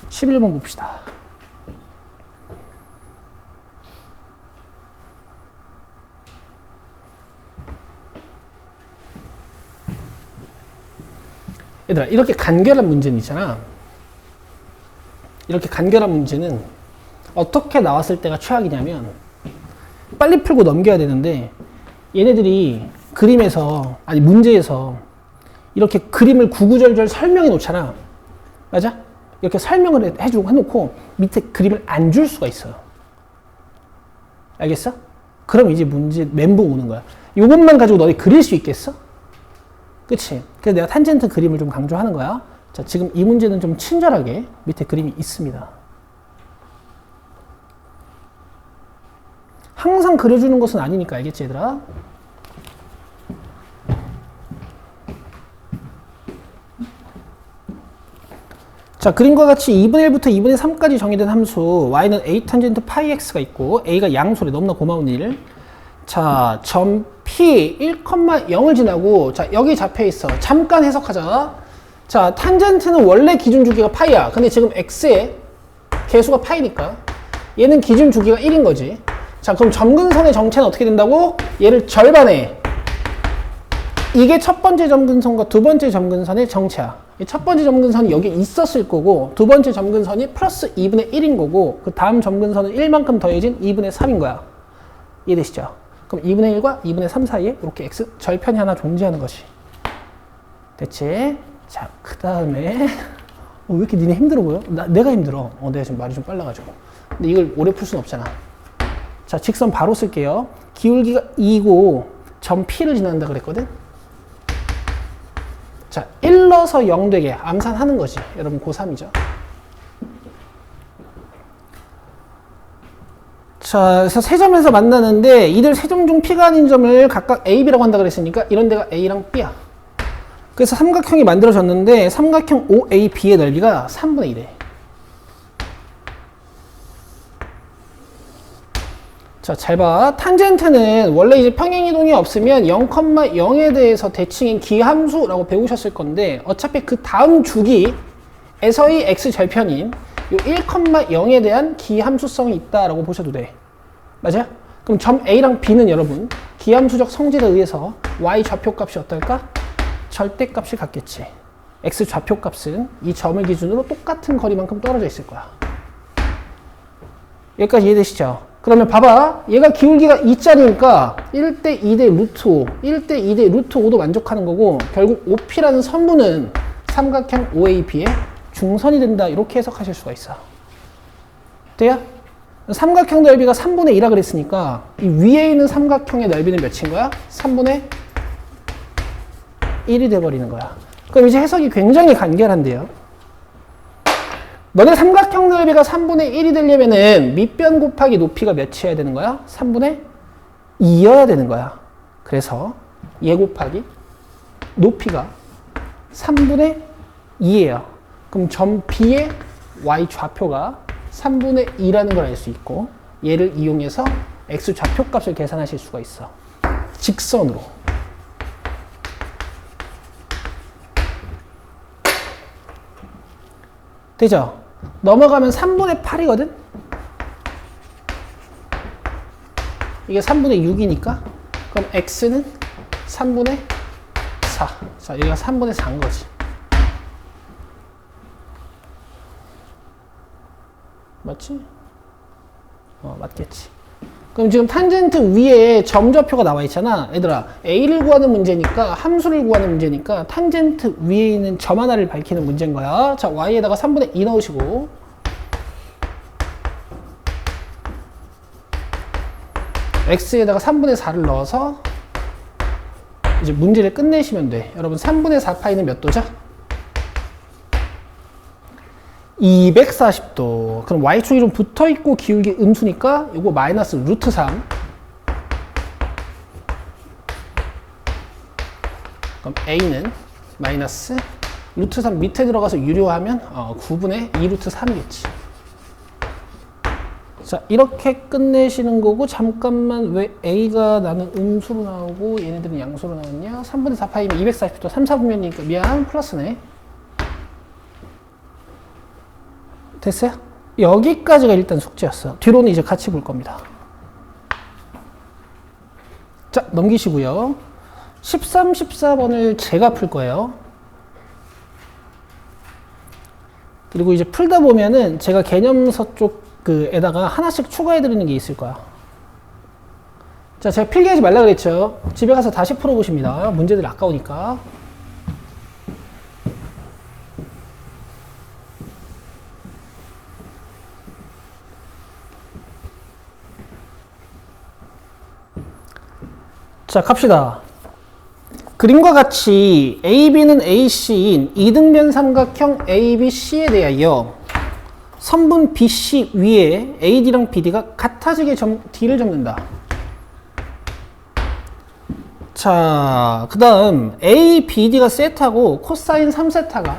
Speaker 1: 11번 봅시다. 얘들아, 이렇게 간결한 문제는 있잖아. 이렇게 간결한 문제는 어떻게 나왔을 때가 최악이냐면 빨리 풀고 넘겨야 되는데 얘네들이 그림에서 아니 문제에서 이렇게 그림을 구구절절 설명해 놓잖아. 맞아? 이렇게 설명을 해주고 해놓고 밑에 그림을 안 줄 수가 있어요. 알겠어? 그럼 이제 문제 멘붕 오는 거야. 이것만 가지고 너네 그릴 수 있겠어? 그치? 그래서 내가 탄젠트 그림을 좀 강조하는 거야. 자, 지금 이 문제는 좀 친절하게 밑에 그림이 있습니다. 항상 그려주는 것은 아니니까 알겠지, 얘들아? 자, 그림과 같이 2분의 1부터 2분의 3까지 정의된 함수 y는 a 탄젠트 파이 x가 있고 a가 양수래. 너무나 고마운 일. 자, 점 P 1,0을 지나고, 자, 여기 잡혀 있어. 잠깐 해석하자. 자, 탄젠트는 원래 기준 주기가 파이야. 근데 지금 x의 개수가 파이니까 얘는 기준 주기가 1인 거지. 자, 그럼 점근선의 정체는 어떻게 된다고? 얘를 절반해. 이게 첫 번째 점근선과 두 번째 점근선의 정체야. 이 첫 번째 점근선이 여기 있었을 거고, 두 번째 점근선이 플러스 2분의 1인 거고, 그 다음 점근선은 1만큼 더해진 2분의 3인 거야. 이해되시죠? 그럼 2분의 1과 2분의 3 사이에 이렇게 x 절편이 하나 존재하는 것이. 됐지? 자, 그 다음에 왜 이렇게 니네 힘들어 보여? 내가 힘들어. 내가 지금 말이 좀 빨라가지고. 근데 이걸 오래 풀 수는 없잖아. 자, 직선 바로 쓸게요. 기울기가 2고 점 P를 지난다 그랬거든? 자, 1 넣어서 0 되게 암산하는 거지. 여러분 고3이죠. 자, 그래서 세 점에서 만나는데 이들 세 점 중 P가 아닌 점을 각각 A, B라고 한다 그랬으니까 이런 데가 A랑 B야. 그래서 삼각형이 만들어졌는데 삼각형 OAB의 넓이가 3분의 1에. 자, 잘 봐. 탄젠트는 원래 이제 평행이동이 없으면 0,0에 대해서 대칭인 기함수라고 배우셨을 건데 어차피 그 다음 주기에서의 x절편인 요 1,0에 대한 기함수성이 있다라고 보셔도 돼. 맞아요? 그럼 점 A랑 B는 여러분 기함수적 성질에 의해서 y 좌표값이 어떨까? 절대값이 같겠지. x 좌표값은 이 점을 기준으로 똑같은 거리만큼 떨어져 있을 거야. 여기까지 이해되시죠? 그러면 봐봐. 얘가 기울기가 2짜리니까 1대 2대 루트 5, 1대 2대 루트 5도 만족하는 거고 결국 OP라는 선분은 삼각형 OAB의 중선이 된다. 이렇게 해석하실 수가 있어. 돼요? 삼각형 넓이가 3분의 2라 그랬으니까 이 위에 있는 삼각형의 넓이는 몇인 거야? 3분의 1이 돼버리는 거야. 그럼 이제 해석이 굉장히 간결한데요. 너네 삼각형 넓이가 3분의 1이 되려면은 밑변 곱하기 높이가 몇이어야 되는 거야? 3분의 2여야 되는 거야. 그래서 얘 곱하기 높이가 3분의 2예요. 그럼 점 B의 y 좌표가 3분의 2라는 걸 알 수 있고 얘를 이용해서 x 좌표값을 계산하실 수가 있어. 직선으로. 되죠? 넘어가면 3분의 8이거든? 이게 3분의 6이니까 그럼 x는 3분의 4. 자, 여기가 3분의 4인 거지. 맞지? 맞겠지. 그럼 지금 탄젠트 위에 점좌표가 나와 있잖아. 얘들아, A를 구하는 문제니까, 함수를 구하는 문제니까 탄젠트 위에 있는 점 하나를 밝히는 문제인 거야. 자, Y에다가 3분의 2 넣으시고 X에다가 3분의 4를 넣어서 이제 문제를 끝내시면 돼. 여러분, 3분의 4파이는 몇 도죠? 240도. 그럼 y축이 좀 붙어있고 기울기 음수니까 요거 마이너스 루트 3. 그럼 a는 마이너스 루트 3 밑에 들어가서 유료하면 9분의 2 루트 3이겠지. 자, 이렇게 끝내시는 거고, 잠깐만 왜 a가 나는 음수로 나오고 얘네들은 양수로 나왔냐? 3분의 4파이면 240도 3, 4분면이니까 미안, 플러스네. 됐어요? 여기까지가 일단 숙제였어. 뒤로는 이제 같이 볼 겁니다. 자, 넘기시고요. 13, 14번을 제가 풀 거예요. 그리고 이제 풀다 보면은 제가 개념서 쪽 에다가 하나씩 추가해 드리는 게 있을 거야. 자, 제가 필기하지 말라 그랬죠. 집에 가서 다시 풀어 보십니다. 문제들 아까우니까. 자, 갑시다. 그림과 같이 AB는 AC인 이등변 삼각형 ABC에 대하여 선분 BC 위에 AD랑 BD가 같아지게 D를 접는다. 자, 그 다음 A, BD가 세타고 코사인 3세타가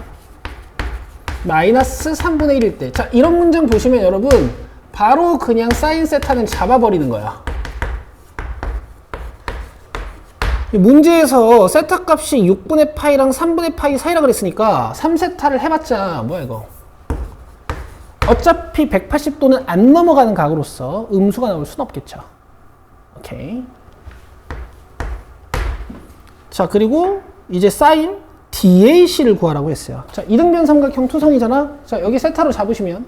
Speaker 1: 마이너스 3분의 1일 때. 자, 이런 문장 보시면 여러분 바로 그냥 사인 세타는 잡아버리는 거야. 문제에서 세타 값이 6분의 파이랑 3분의 파이 사이라 그랬으니까 3세타를 해봤자 뭐야 이거. 어차피 180도는 안 넘어가는 각으로서 음수가 나올 수는 없겠죠. 오케이. 자, 그리고 이제 사인 DAC를 구하라고 했어요. 자, 이등변 삼각형 투성이잖아. 자, 여기 세타로 잡으시면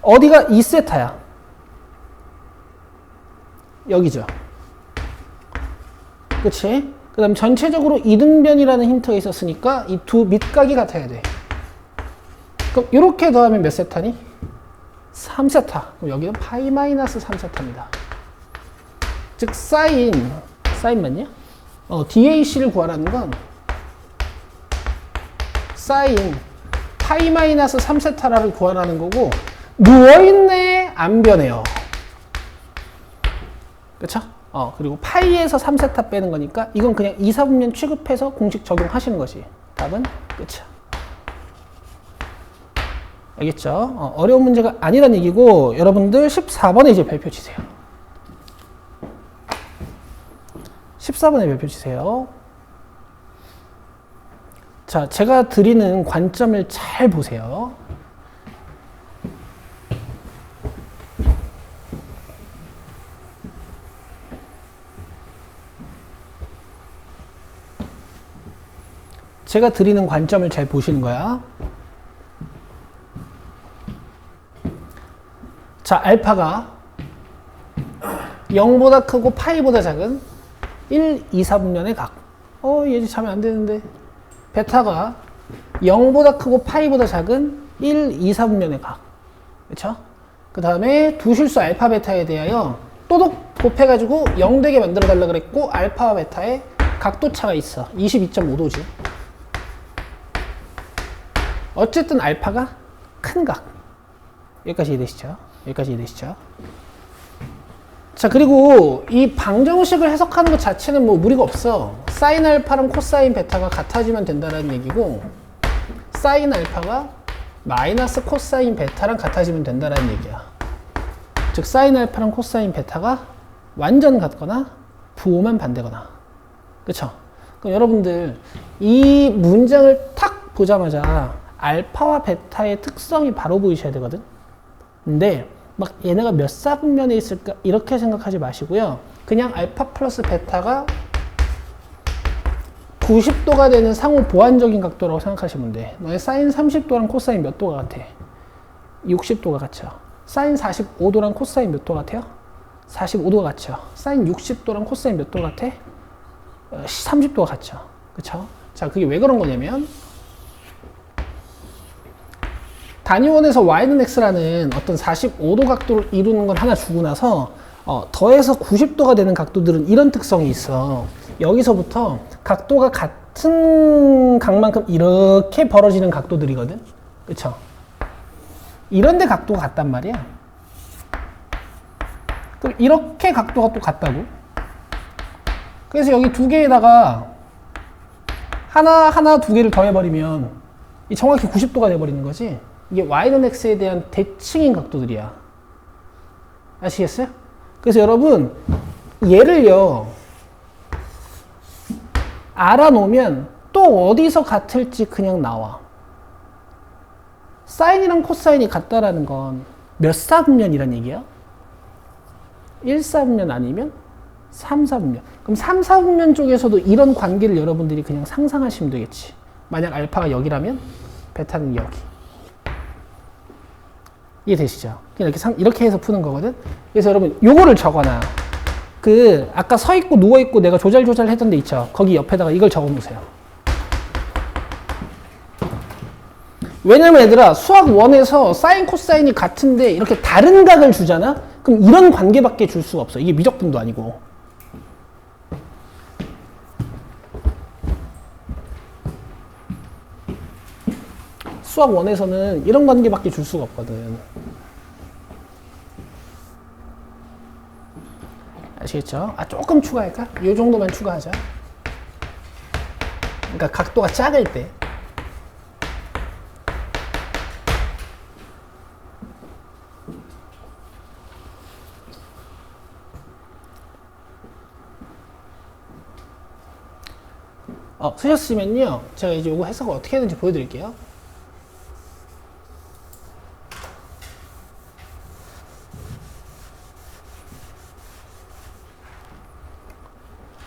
Speaker 1: 어디가 2세타야? 여기죠. 그치? 그 다음 전체적으로 이등변이라는 힌트가 있었으니까 이 두 밑각이 같아야 돼. 그럼 이렇게 더하면 몇 세타니? 3세타. 그럼 여기는 파이 마이너스 3세타입니다. 즉 사인 맞냐? DAC를 구하라는 건 사인 파이 마이너스 3세타를 구하라는 거고, 누워있네, 안 변해요. 그쵸? 그리고 파이에서 3세타 빼는 거니까 이건 그냥 2, 4분면 취급해서 공식 적용하시는 것이 답은 끝이야. 알겠죠? 어려운 문제가 아니란 얘기고, 여러분들 14번에 이제 별표 치세요. 14번에 별표 치세요. 자, 제가 드리는 관점을 잘 보세요. 제가 드리는 관점을 잘 보시는 거야. 자, 알파가 0보다 크고 파이보다 작은 1, 2, 4분면의 각. 얘 자면 안 되는데. 베타가 0보다 크고 파이보다 작은 1, 2, 4분면의 각. 그쵸? 그 다음에 두 실수 알파, 베타에 대하여 또독 곱해가지고 0 되게 만들어 달라 그랬고, 알파와 베타의 각도차가 있어. 22.5도지. 어쨌든 알파가 큰 각. 여기까지 이해되시죠? 여기까지 이해되시죠? 자, 그리고 이 방정식을 해석하는 것 자체는 뭐 무리가 없어. 사인 알파랑 코사인 베타가 같아지면 된다는 얘기고, 사인 알파가 마이너스 코사인 베타랑 같아지면 된다는 얘기야. 즉 사인 알파랑 코사인 베타가 완전 같거나 부호만 반대거나. 그쵸? 그럼 여러분들 이 문장을 탁 보자마자 알파와 베타의 특성이 바로 보이셔야 되거든. 근데 막 얘네가 몇 사분면에 있을까 이렇게 생각하지 마시고요. 그냥 알파 플러스 베타가 90도가 되는 상호 보완적인 각도라고 생각하시면 돼. 너의 사인 30도랑 코사인 몇 도가 같아? 60도가 같죠. 사인 45도랑 코사인 몇 도 같아요? 45도가 같죠. 사인 60도랑 코사인 몇 도 같아? 30도가 같죠. 그쵸? 자, 그게 왜 그런 거냐면, 단위원에서 y는 x라는 어떤 45도 각도를 이루는 걸 하나 주고 나서 더해서 90도가 되는 각도들은 이런 특성이 있어. 여기서부터 각도가 같은 각만큼 이렇게 벌어지는 각도들이거든. 그쵸? 이런 데 각도가 같단 말이야. 그럼 이렇게 각도가 또 같다고. 그래서 여기 두 개에다가 하나 두 개를 더해버리면 이 정확히 90도가 돼버리는 거지. 이게 y는 x에 대한 대칭인 각도들이야. 아시겠어요? 그래서 여러분 얘를요 알아놓으면 또 어디서 같을지 그냥 나와. 사인이랑 코사인이 같다라는 건 몇 사분면이란 얘기야? 1사분면 아니면 3사분면. 그럼 3사분면 쪽에서도 이런 관계를 여러분들이 그냥 상상하시면 되겠지. 만약 알파가 여기라면 베타는 여기. 이해되시죠? 그냥 이렇게 해서 푸는 거거든. 그래서 여러분 요거를 적어놔. 그 아까 서 있고 누워 있고 내가 조잘 했던 데 있죠. 거기 옆에다가 이걸 적어 놓으세요. 왜냐면 얘들아 수학 1에서 사인 코사인이 같은데 이렇게 다른 각을 주잖아. 그럼 이런 관계밖에 줄 수가 없어. 이게 미적분도 아니고. 수학 1에서는 이런 관계밖에 줄 수가 없거든. 아시겠죠? 조금 추가할까? 이 정도만 추가하자. 그러니까 각도가 작을 때. 쓰셨으면요. 제가 이제 이거 해석을 어떻게 하는지 보여드릴게요.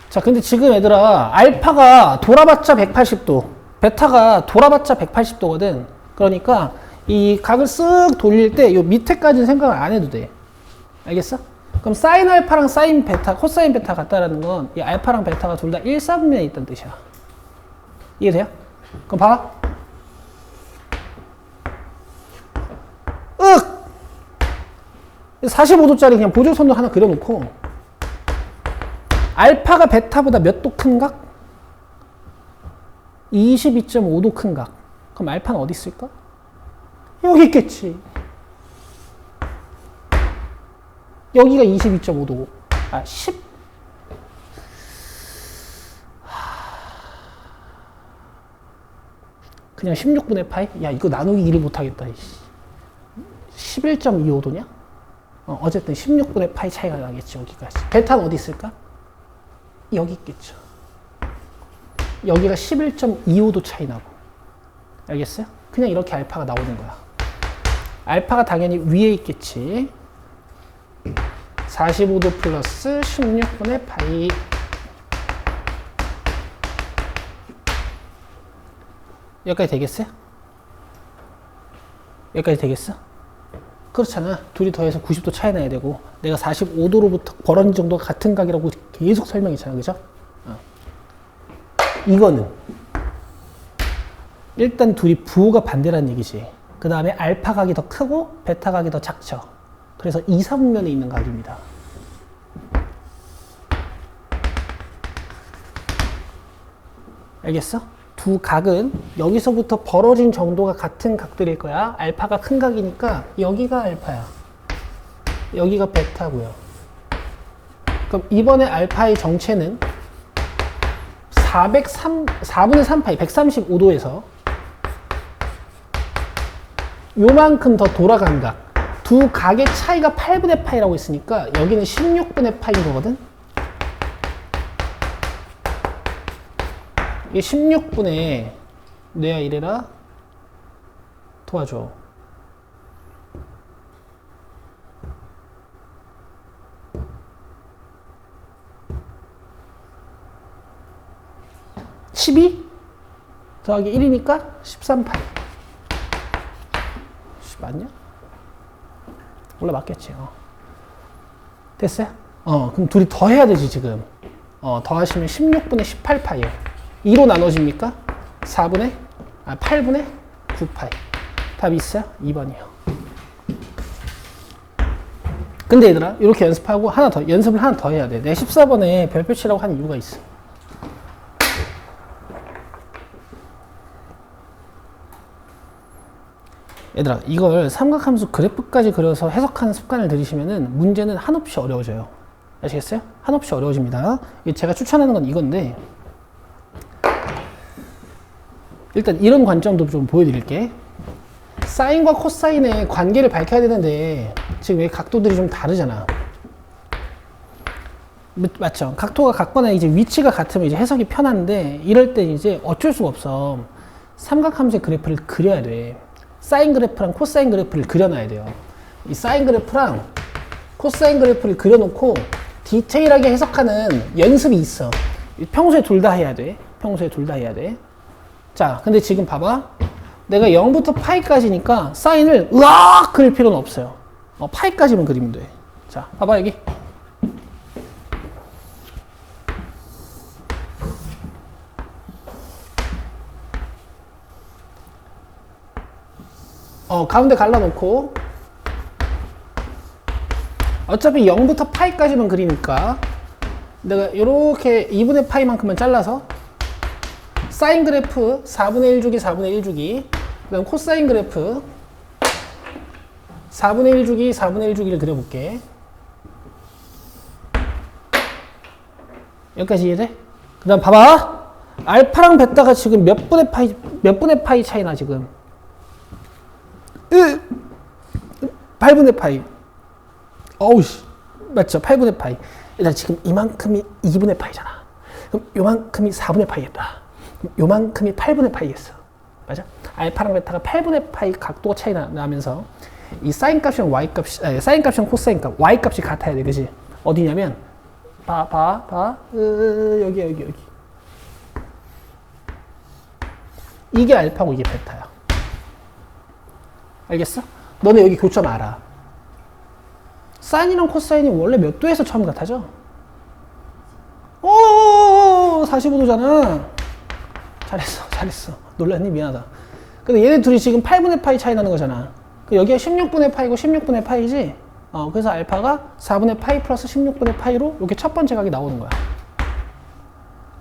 Speaker 1: 자, 근데 지금 얘들아, 알파가 돌아봤자 180도, 베타가 돌아봤자 180도거든. 그러니까 이 각을 쓱 돌릴 때 이 밑에까지는 생각을 안 해도 돼. 알겠어? 그럼 사인 알파랑 사인 베타, 코사인 베타 같다라는 건 이 알파랑 베타가 둘 다 1사분면에 있다는 뜻이야. 이해돼요? 그럼 봐봐. 45도짜리 그냥 보조선도 하나 그려놓고 알파가 베타보다 몇 도 큰 각? 22.5도 큰 각. 그럼 알파는 어디 있을까? 여기 있겠지. 여기가 22.5도고 10 그냥 16분의 파이? 야 이거 나누기 1을 못하겠다. 11.25도냐? 어쨌든 16분의 파이 차이가 나겠지. 여기까지. 베타는 어디 있을까? 여기 있겠죠. 여기가 11.25도 차이 나고. 알겠어요? 그냥 이렇게 알파가 나오는 거야. 알파가 당연히 위에 있겠지. 45도 플러스 16분의 파이. 여기까지 되겠어요? 여기까지 되겠어? 그렇잖아. 둘이 더해서 90도 차이 나야 되고 내가 45도로부터 벌어진 정도가 같은 각이라고 계속 설명했잖아. 그죠? 이거는 일단 둘이 부호가 반대라는 얘기지. 그 다음에 알파 각이 더 크고 베타 각이 더 작죠. 그래서 2사분면에 있는 각입니다. 알겠어? 두 각은 여기서부터 벌어진 정도가 같은 각들일 거야. 알파가 큰 각이니까 여기가 알파야. 여기가 베타고요. 그럼 이번에 알파의 정체는 4분의 3파이 135도에서 요만큼 더 돌아간 각. 두 각의 차이가 8분의 파이라고 했으니까 여기는 16분의 파이인 거거든. 이게 16분의 뇌야 이래라 도와줘. (12) 더하기 1이니까 13파이. 맞냐? 원래 맞겠지. 됐어요? 그럼 둘이 더 해야 되지 지금. 더하시면 16분의 18파이에요. 2로 나눠집니까? 8분의 9파이. 답이 있어요? 2번이요. 근데 얘들아, 이렇게 연습하고 연습을 하나 더 해야 돼. 내가 14번에 별표 치라고 한 이유가 있어. 얘들아, 이걸 삼각함수 그래프까지 그려서 해석하는 습관을 들이시면은 문제는 한없이 어려워져요. 아시겠어요? 한없이 어려워집니다. 제가 추천하는 건 이건데, 일단 이런 관점도 좀 보여드릴게. 사인과 코사인의 관계를 밝혀야 되는데 지금 왜 각도들이 좀 다르잖아. 맞죠? 각도가 같거나 이제 위치가 같으면 이제 해석이 편한데, 이럴 때 이제 어쩔 수가 없어. 삼각함수의 그래프를 그려야 돼. 사인 그래프랑 코사인 그래프를 그려놔야 돼요. 이 사인 그래프랑 코사인 그래프를 그려놓고 디테일하게 해석하는 연습이 있어. 평소에 둘 다 해야 돼. 평소에 둘 다 해야 돼. 자, 근데 지금 봐봐. 내가 0부터 파이까지니까 사인을 으악 그릴 필요는 없어요. 파이까지만 그리면 돼. 자, 봐봐 여기. 가운데 갈라놓고 어차피 0부터 파이까지만 그리니까 내가 이렇게 2분의 파이만큼만 잘라서 사인 그래프 4분의 1 주기 4분의 1 주기, 그 다음 코사인 그래프 4분의 1 주기 4분의 1 주기를 그려볼게. 여기까지 이해돼? 그 다음 봐봐. 알파랑 베타가 지금 몇 분의 파이 차이나 지금? 8분의 파이. 어우씨. 맞죠? 8분의 파이. 일단 지금 이만큼이 2분의 파이잖아. 그럼 요만큼이 4분의 파이였다. 그럼 요만큼이 8분의 파이였어. 맞아? 알파랑 베타가 8분의 파이 각도가 차이 나면서 이 사인 값이랑 y 값이, 사인 값이랑 코사인 값, y 값이 같아야 돼. 그지? 어디냐면, 여기. 이게 알파고 이게 베타야. 알겠어? 너네 여기 교점 알아. 사인이랑 코사인이 원래 몇 도에서 처음 같아져? 45도잖아. 잘했어. 놀랐니? 미안하다. 근데 얘네 둘이 지금 8분의 파이 차이 나는 거잖아. 여기가 16분의 파이고 16분의 파이지? 그래서 알파가 4분의 파이 플러스 16분의 파이로 이렇게 첫 번째 각이 나오는 거야.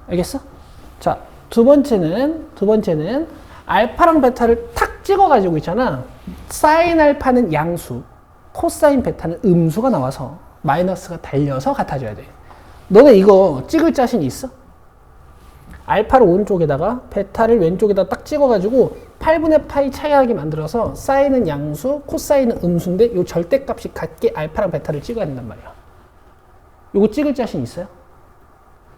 Speaker 1: 알겠어? 자, 두 번째는 알파랑 베타를 탁 찍어가지고 있잖아. 사인 알파는 양수, 코사인 베타는 음수가 나와서 마이너스가 달려서 같아져야 돼. 너네 이거 찍을 자신 있어? 알파를 오른쪽에다가 베타를 왼쪽에다 딱 찍어가지고 8분의 파이 차이하게 만들어서 사인은 양수, 코사인은 음수인데 요 절대값이 같게 알파랑 베타를 찍어야 된단 말이야. 요거 찍을 자신 있어요?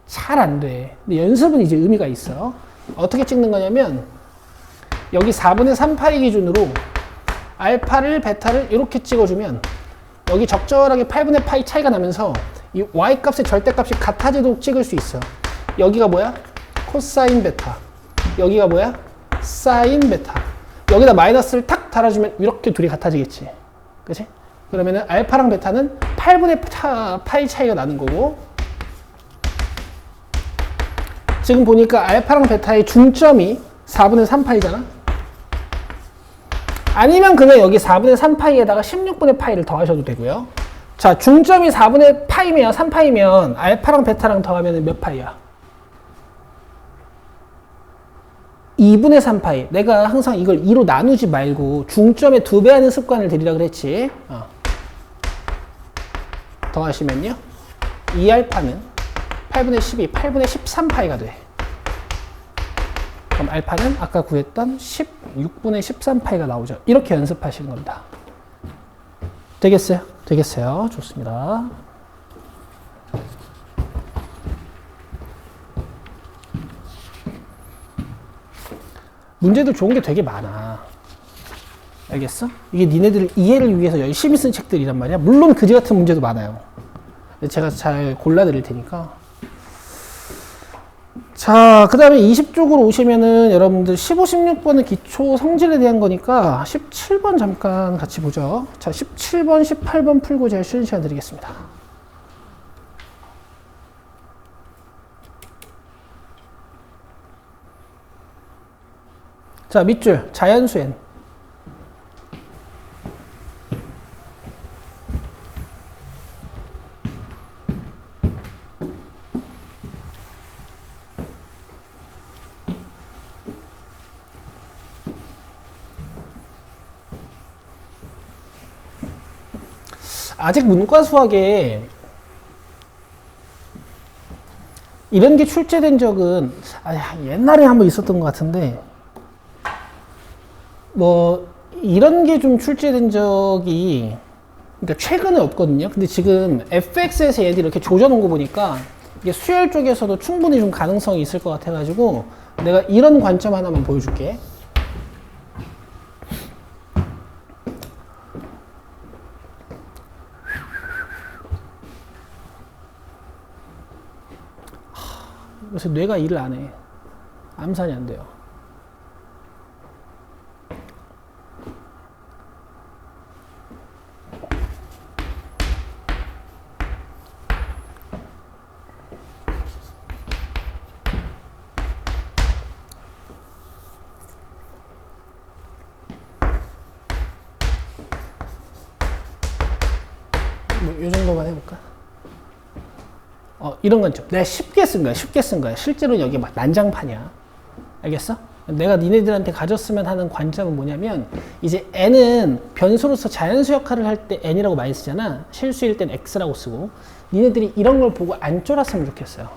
Speaker 1: 잘 안 돼. 근데 연습은 이제 의미가 있어. 어떻게 찍는 거냐면 여기 4분의 3파이 기준으로 알파를 베타를 이렇게 찍어주면 여기 적절하게 8분의 파이 차이가 나면서 이 y 값의 절대값이 같아지도록 찍을 수 있어. 여기가 뭐야? 코사인 베타. 여기가 뭐야? 사인 베타. 여기다 마이너스를 탁 달아주면 이렇게 둘이 같아지겠지. 그치? 그러면은 알파랑 베타는 8분의 파이 차이가 나는 거고, 지금 보니까 알파랑 베타의 중점이 4분의 3파이잖아? 아니면 그냥 여기 4분의 3파이에다가 16분의 파이를 더하셔도 되고요. 자, 중점이 4분의 파이면, 3파이면 알파랑 베타랑 더하면 몇 파이야? 2분의 3파이. 내가 항상 이걸 2로 나누지 말고 중점에 2배 하는 습관을 들이라 그랬지. 더하시면요. 2알파는 8분의 12, 8분의 13파이가 돼. 그럼 알파는 아까 구했던 16분의 13파이가 나오죠. 이렇게 연습하시는 겁니다. 되겠어요? 되겠어요. 좋습니다. 문제도 좋은 게 되게 많아. 알겠어? 이게 니네들 이해를 위해서 열심히 쓴 책들이란 말이야. 물론 그지 같은 문제도 많아요. 근데 제가 잘 골라드릴 테니까. 자, 그 다음에 20쪽으로 오시면은 여러분들 15, 16번은 기초 성질에 대한 거니까 17번 잠깐 같이 보죠. 자, 17번, 18번 풀고 제가 쉬는 시간 드리겠습니다. 자, 밑줄, 자연수엔. 아직 문과 수학에 이런 게 출제된 적은 옛날에 한번 있었던 것 같은데 뭐 이런 게 좀 출제된 적이 그러니까 최근에 없거든요. 근데 지금 fx에서 얘들이 이렇게 조져놓은 거 보니까 이게 수열 쪽에서도 충분히 좀 가능성이 있을 것 같아가지고 내가 이런 관점 하나만 보여줄게. 그래서 뇌가 일을 안 해. 암산이 안 돼요. 뭐, 이 정도만 해볼까? 이런 건 좀 내가 쉽게 쓴 거야. 쉽게 쓴 거야. 실제로 여기 막 난장판이야. 알겠어? 내가 니네들한테 가졌으면 하는 관점은 뭐냐면 이제 n은 변수로서 자연수 역할을 할 때 n이라고 많이 쓰잖아. 실수일 땐 x라고 쓰고 니네들이 이런 걸 보고 안 쫄았으면 좋겠어요.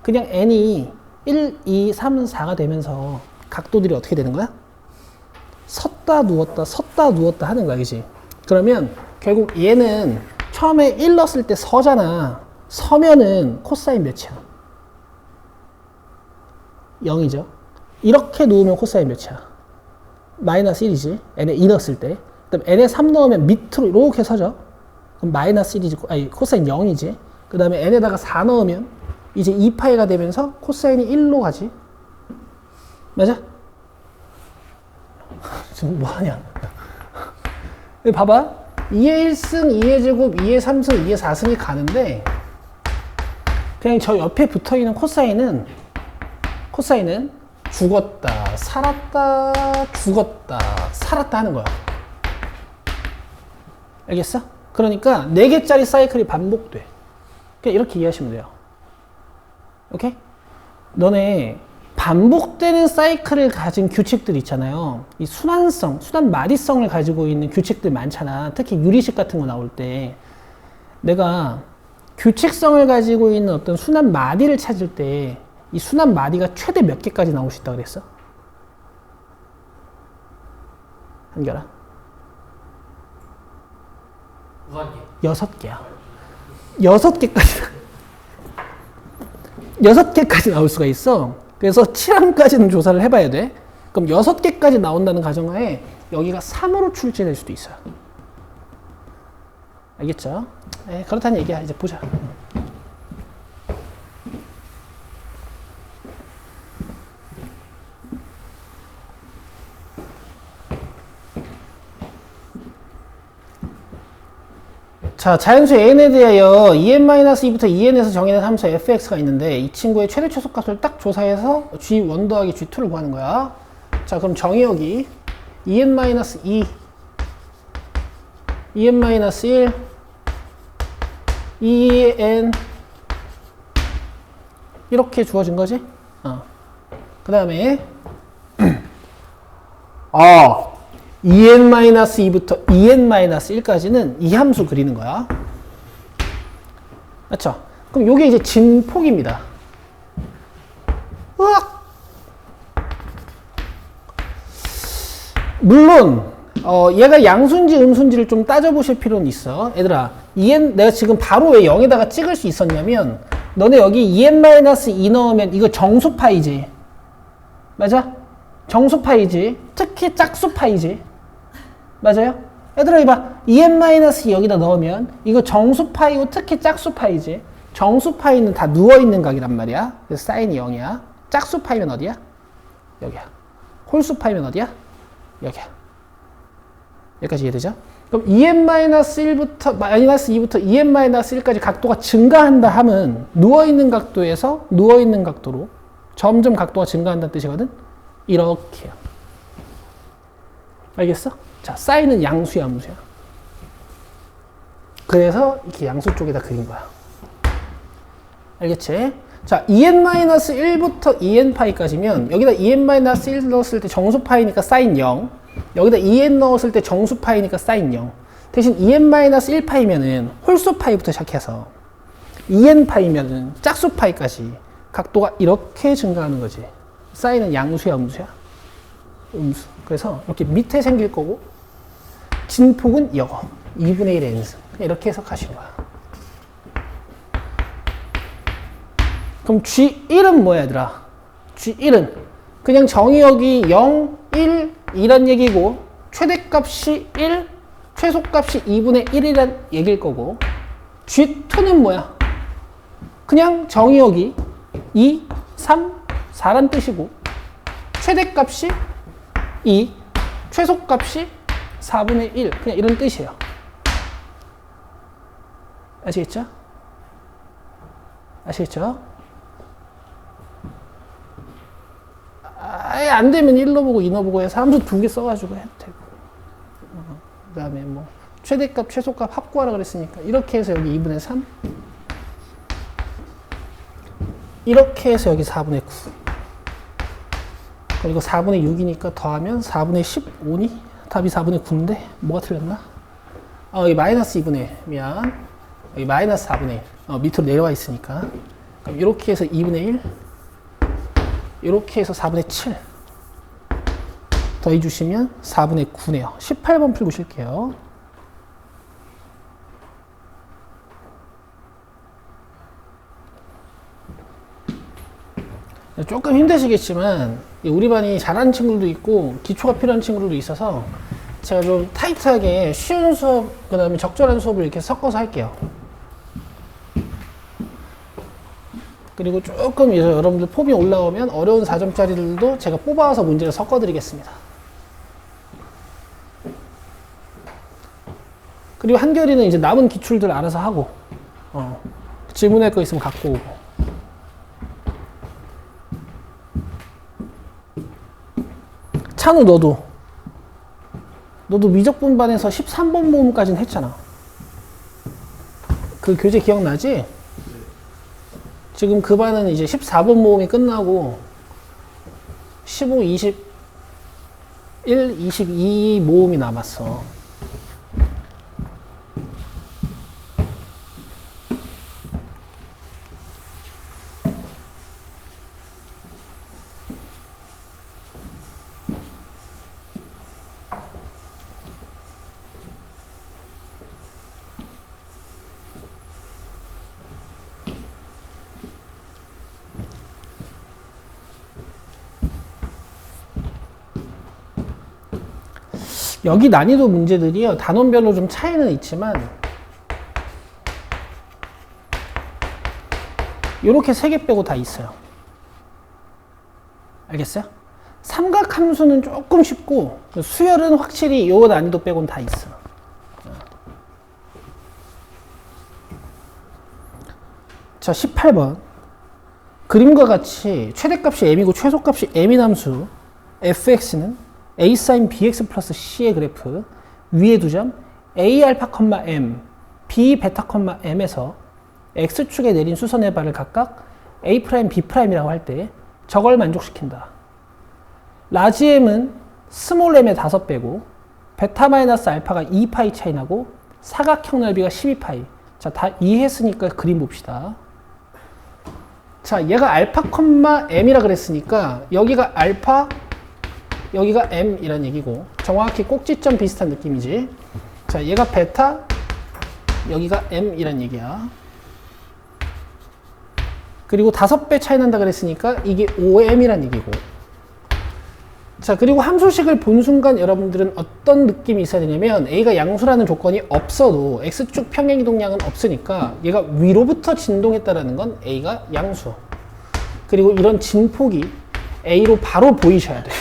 Speaker 1: 그냥 n이 1, 2, 3, 4가 되면서 각도들이 어떻게 되는 거야? 섰다 누웠다 섰다 누웠다 하는 거야. 그지? 그러면 결국 얘는 처음에 1 넣었을 때 서잖아. 서면은 코사인 몇이야? 0이죠. 이렇게 누우면 코사인 몇이야? 마이너스 1이지. n에 2 넣었을 때. 그 다음에 n에 3 넣으면 밑으로 이렇게 서죠. 그럼 마이너스 1이지. 아니, 코사인 0이지. 그 다음에 n에다가 4 넣으면 이제 2파이가 되면서 코사인이 1로 가지. 맞아? 지금 뭐 하냐? 봐봐. 2의 1승, 2의 제곱, 2의 3승, 2의 4승이 가는데 그냥 저 옆에 붙어있는 코사인은 죽었다, 살았다, 죽었다, 살았다 하는 거야. 알겠어? 그러니까 4개짜리 사이클이 반복돼. 그냥 이렇게 이해하시면 돼요. 오케이? 너네 반복되는 사이클을 가진 규칙들 있잖아요. 이 순환성, 순환 마디성을 가지고 있는 규칙들 많잖아. 특히 유리식 같은 거 나올 때 내가 규칙성을 가지고 있는 어떤 순환 마디를 찾을 때 이 순환 마디가 최대 몇 개까지 나올 수 있다고 그랬어? 한결아?
Speaker 2: 무한계.
Speaker 1: 6개야. 6개까지 6개까지 나올 수가 있어. 그래서 7항까지는 조사를 해봐야 돼. 그럼 6개까지 나온다는 가정하에 여기가 3으로 출제될 수도 있어요. 알겠죠? 네, 그렇다는 얘기야. 이제 보자. 자, 자연수 n에 대하여 2n-2부터 2n에서 정의된 함수 fx가 있는데 이 친구의 최대 최소값을 딱 조사해서 g1 더하기 g2를 구하는 거야. 자, 그럼 정의역이 2n-2, 2n-1, 2n 이렇게 주어진 거지? 그 다음에 2n-2부터 2n-1까지는 이 함수 그리는 거야. 맞죠? 그럼 요게 이제 진폭입니다. 으악! 물론 얘가 양수인지 음수인지를 좀 따져보실 필요는 있어. 얘들아, 내가 지금 바로 왜 0에다가 찍을 수 있었냐면 너네 여기 2n-2 넣으면 이거 정수파이지. 맞아? 정수파이지. 특히 짝수파이지. 맞아요? 얘들아 이봐. 2n-2 여기다 넣으면 이거 정수파이고 특히 짝수파이지. 정수파이는 다 누워있는 각이란 말이야. 그래서 사인이 0이야. 짝수파이면 어디야? 여기야. 홀수파이면 어디야? 여기야. 여기까지 이해되죠? 그럼 2n-2부터 2n-1까지 각도가 증가한다 하면 누워있는 각도에서 누워있는 각도로 점점 각도가 증가한다는 뜻이거든? 이렇게요. 알겠어? 자, 사인은 양수야, 음수야. 그래서 이렇게 양수 쪽에다 그린 거야. 알겠지? 자, 2n-1부터 2n파이까지면 여기다 2n-1 넣었을 때 정수파이니까 사인 0. 여기다 2n 넣었을 때 정수파이니까 사인 0. 대신 2n-1파이면은 홀수 파이부터 시작해서 2n파이면은 짝수 파이까지 각도가 이렇게 증가하는 거지. 사인은 양수야, 음수야? 음수. 그래서 이렇게 밑에 생길 거고 진폭은 이거 2분의 1 n 이렇게 해석하시는 거야. 그럼 G1은 뭐야 얘들아? G1은 그냥 정의역이 0, 1, 2란 얘기고 최대값이 1, 최소값이 2분의 1이란 얘기일 거고 G2는 뭐야? 그냥 정의역이 2, 3, 4란 뜻이고 최대값이 2, 최소값이 4분의 1 그냥 이런 뜻이에요. 아시겠죠? 아시겠죠? 아예 안 되면 1로 보고 2로 보고 해서 함수 2개 써가지고 해도 되고 그 다음에 뭐 최대값 최소값 합구하라 그랬으니까 이렇게 해서 여기 2분의 3 이렇게 해서 여기 4분의 9 그리고 4분의 6이니까 더하면 4분의 15니? 답이 4분의 9인데 뭐가 틀렸나? 여기 마이너스 2분의 미안 여기 마이너스 4분의 1 밑으로 내려와 있으니까 그럼 이렇게 해서 2분의 1 이렇게 해서 4분의 7 더해주시면 4분의 9네요. 18번 풀고 쉴게요. 조금 힘드시겠지만 우리 반이 잘하는 친구들도 있고 기초가 필요한 친구들도 있어서 제가 좀 타이트하게 쉬운 수업 그 다음에 적절한 수업을 이렇게 섞어서 할게요. 그리고 조금 이제 여러분들 폼이 올라오면 어려운 4점짜리들도 제가 뽑아와서 문제를 섞어드리겠습니다. 그리고 한결이는 이제 남은 기출들 알아서 하고 질문할 거 있으면 갖고 오고 찬우 너도 미적분반에서 13번 모음까지는 했잖아. 그 교재 기억나지? 지금 그 반은 이제 14번 모음이 끝나고 15, 21, 22 모음이 남았어. 여기 난이도 문제들이요. 단원별로 좀 차이는 있지만 이렇게 3개 빼고 다 있어요. 알겠어요? 삼각함수는 조금 쉽고 수열은 확실히 요 난이도 빼고는 다 있어. 자, 18번. 그림과 같이 최대값이 m이고 최소값이 m인 함수 fx는 a sin bx 플러스 c의 그래프 위에 두 점 a 알파, m, b 베타, m에서 x축에 내린 수선의 발을 각각 a', b'이라고 할 때 저걸 만족시킨다. 라지 m은 스몰 m의 5배고 베타 마이너스 알파가 2파이 차이 나고 사각형 넓이가 12파이. 자, 다 이해했으니까 그림 봅시다. 자, 얘가 알파, m이라 그랬으니까 여기가 알파 여기가 m이란 얘기고 정확히 꼭지점 비슷한 느낌이지. 자, 얘가 베타 여기가 m이란 얘기야. 그리고 5배 차이 난다 그랬으니까 이게 5m이란 얘기고. 자, 그리고 함수식을 본 순간 여러분들은 어떤 느낌이 있어야 되냐면 a가 양수라는 조건이 없어도 x축 평행이동량은 없으니까 얘가 위로부터 진동했다라는 건 a가 양수. 그리고 이런 진폭이 a로 바로 보이셔야 돼.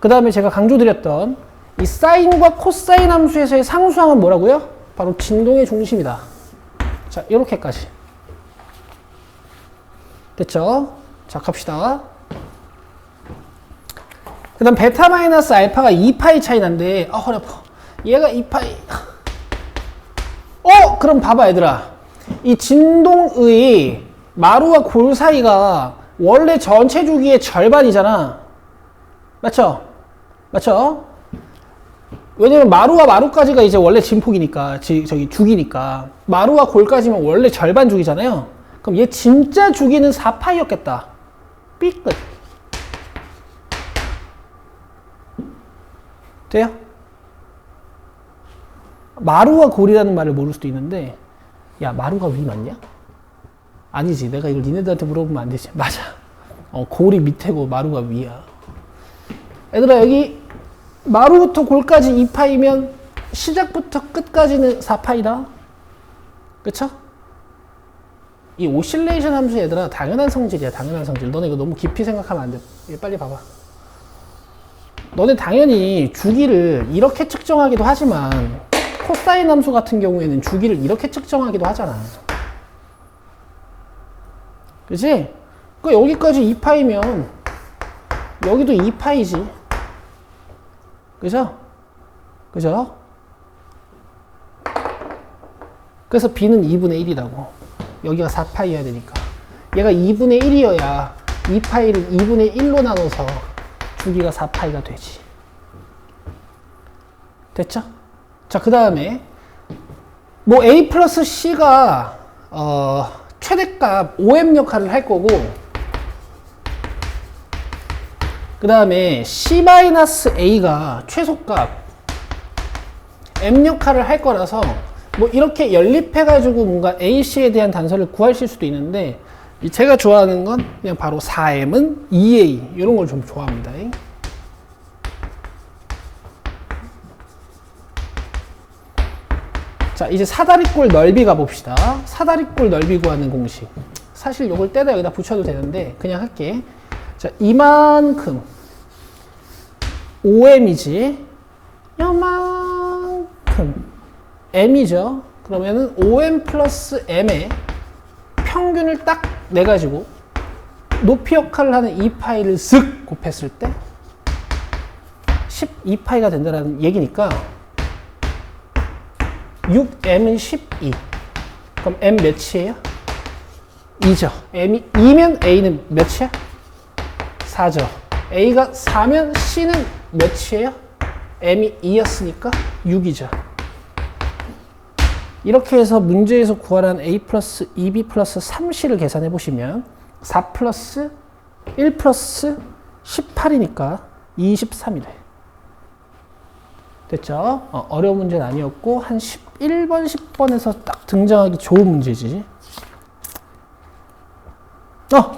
Speaker 1: 그 다음에 제가 강조드렸던 이 사인과 코사인 함수에서의 상수항은 뭐라고요? 바로 진동의 중심이다. 자, 이렇게까지. 됐죠? 자, 갑시다. 그 다음 베타 마이너스 알파가 2파이 차이 난데 허리 아파. 얘가 2파이. 그럼 봐봐 얘들아. 이 진동의 마루와 골 사이가 원래 전체 주기의 절반이잖아. 맞죠? 맞죠? 왜냐면 마루와 마루까지가 이제 원래 진폭이니까, 저기 주기니까. 마루와 골까지면 원래 절반 주기잖아요. 그럼 얘 진짜 주기는 4파이였겠다. 삐끗. 돼요? 마루와 골이라는 말을 모를 수도 있는데, 야, 마루가 위 맞냐? 아니지. 내가 이걸 니네들한테 물어보면 안 되지. 맞아. 골이 밑에고 마루가 위야. 얘들아, 여기 마루부터 골까지 2파이면 시작부터 끝까지는 4파이다. 그쵸? 이 오실레이션 함수 얘들아, 당연한 성질이야. 당연한 성질. 너네 이거 너무 깊이 생각하면 안 돼. 이거 빨리 봐봐. 너네 당연히 주기를 이렇게 측정하기도 하지만 코사인 함수 같은 경우에는 주기를 이렇게 측정하기도 하잖아. 그치? 그 여기까지 2파이면 여기도 2파이지. 그죠? 그죠? 그래서 b는 2분의 1이라고. 여기가 4파이여야 되니까. 얘가 2분의 1이어야 2파이를 2분의 1로 나눠서 주기가 4파이가 되지. 됐죠? 자, 그 다음에 뭐 a 플러스 c가 최대값 OM 역할을 할 거고, 그 다음에 c-a가 최소값 m 역할을 할 거라서 뭐 이렇게 연립해가지고 뭔가 ac에 대한 단서를 구하실 수도 있는데, 제가 좋아하는 건 그냥 바로 4m은 2a 이런 걸 좀 좋아합니다. 자, 이제 사다리꼴 넓이 가봅시다. 사다리꼴 넓이 구하는 공식. 사실 이걸 떼다 여기다 붙여도 되는데 그냥 할게. 자, 이만큼 OM이지. 요만큼 M이죠. 그러면은 OM 플러스 M의 평균을 딱 내가지고 높이 역할을 하는 2파이를 쓱 곱했을 때 12파이가 된다는 얘기니까 6m은 12. 그럼 m 몇이에요? 2죠. m이 2면 a는 몇이야? 4죠. a가 4면 c는 몇이에요? m이 2였으니까 6이죠. 이렇게 해서 문제에서 구하라는 a 플러스 2b 플러스 3c를 계산해 보시면 4 플러스 1 플러스 18이니까 23이 돼. 됐죠? 어려운 문제는 아니었고 한 11번, 10번에서 딱 등장하기 좋은 문제지.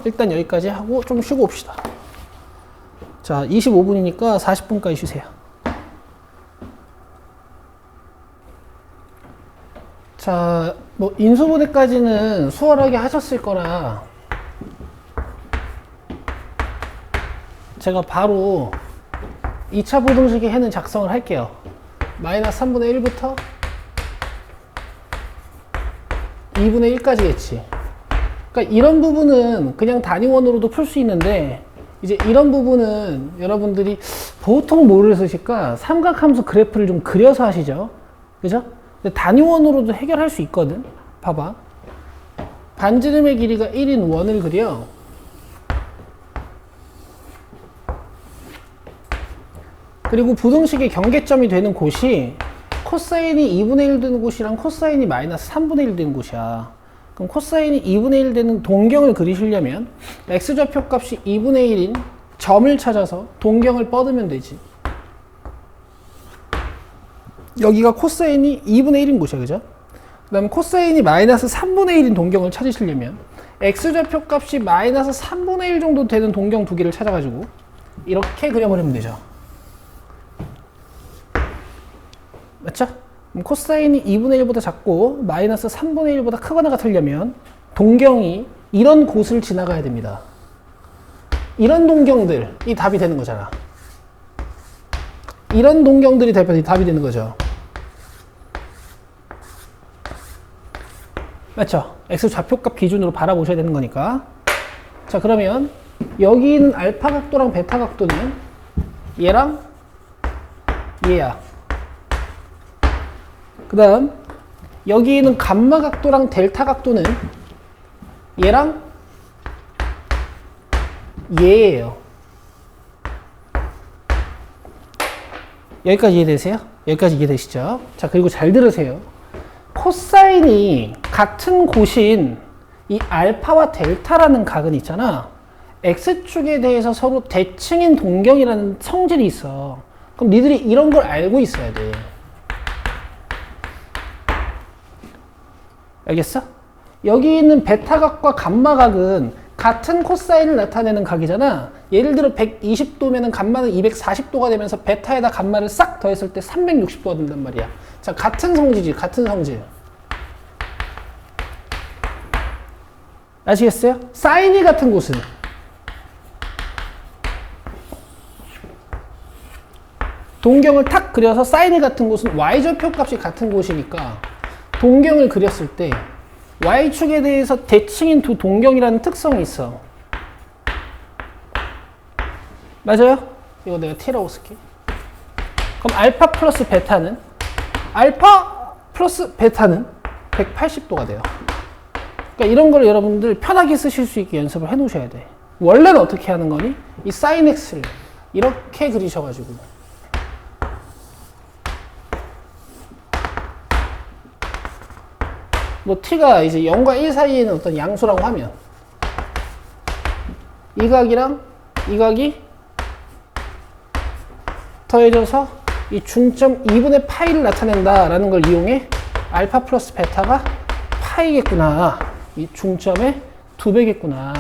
Speaker 1: 일단 여기까지 하고 좀 쉬고 옵시다. 자, 25분이니까 40분까지 쉬세요. 자, 뭐 인수분해까지는 수월하게 하셨을 거라 제가 바로 2차 부등식의 해는 작성을 할게요. 마이너스 3분의 1부터 2분의 1까지겠지. 그러니까 이런 부분은 그냥 단위원으로도 풀 수 있는데, 이제 이런 부분은 여러분들이 보통 뭐를 쓰실까? 삼각함수 그래프를 좀 그려서 하시죠. 그죠? 근데 단위원으로도 해결할 수 있거든. 봐봐. 반지름의 길이가 1인 원을 그려. 그리고 부등식의 경계점이 되는 곳이 코사인이 2분의 1 되는 곳이랑 코사인이 마이너스 3분의 1 되는 곳이야. 그럼 코사인이 2분의 1 되는 동경을 그리시려면 x좌표 값이 2분의 1인 점을 찾아서 동경을 뻗으면 되지. 여기가 코사인이 2분의 1인 곳이야. 그죠? 그 다음에 코사인이 마이너스 3분의 1인 동경을 찾으시려면 x좌표 값이 마이너스 3분의 1 정도 되는 동경 두 개를 찾아가지고 이렇게 그려버리면 되죠. 맞죠? 그럼 코사인이 2분의 1보다 작고 마이너스 3분의 1보다 크거나 같으려면 동경이 이런 곳을 지나가야 됩니다. 이런 동경들이 답이 되는 거잖아. 이런 동경들이 답이 되는 거죠. 맞죠? x 좌표값 기준으로 바라보셔야 되는 거니까. 자, 그러면 여기 있는 알파 각도랑 베타 각도는 얘랑 얘야. 그 다음 여기 있는 감마 각도랑 델타 각도는 얘랑 얘예요. 여기까지 이해되세요? 여기까지 이해되시죠? 자, 그리고 잘 들으세요. 코사인이 같은 곳인 이 알파와 델타라는 각은 있잖아. X축에 대해서 서로 대칭인 동경이라는 성질이 있어. 그럼 니들이 이런 걸 알고 있어야 돼. 알겠어? 여기 있는 베타각과 감마각은 같은 코사인을 나타내는 각이잖아. 예를 들어 120도면은 감마는 240도가 되면서 베타에다 감마를 싹 더했을 때 360도가 된단 말이야. 자, 같은 성질이지, 같은 성질. 아시겠어요? 사인이 같은 곳은 동경을 탁 그려서 사인이 같은 곳은 y좌표 값이 같은 곳이니까 동경을 그렸을 때 y축에 대해서 대칭인 두 동경이라는 특성이 있어. 맞아요? 이거 내가 t라고 쓸게. 그럼 알파 플러스 베타는 180도가 돼요. 그러니까 이런 걸 여러분들 편하게 쓰실 수 있게 연습을 해 놓으셔야 돼. 원래는 어떻게 하는 거니? 이 sin x를 이렇게 그리셔가지고 뭐 t가 이제 0과 1 사이에 있는 어떤 양수라고 하면 이 각이랑 이 각이 더해져서 이 중점 2분의 파이를 나타낸다라는 걸 이용해 알파 플러스 베타가 파이겠구나. 이 중점의 2배겠구나.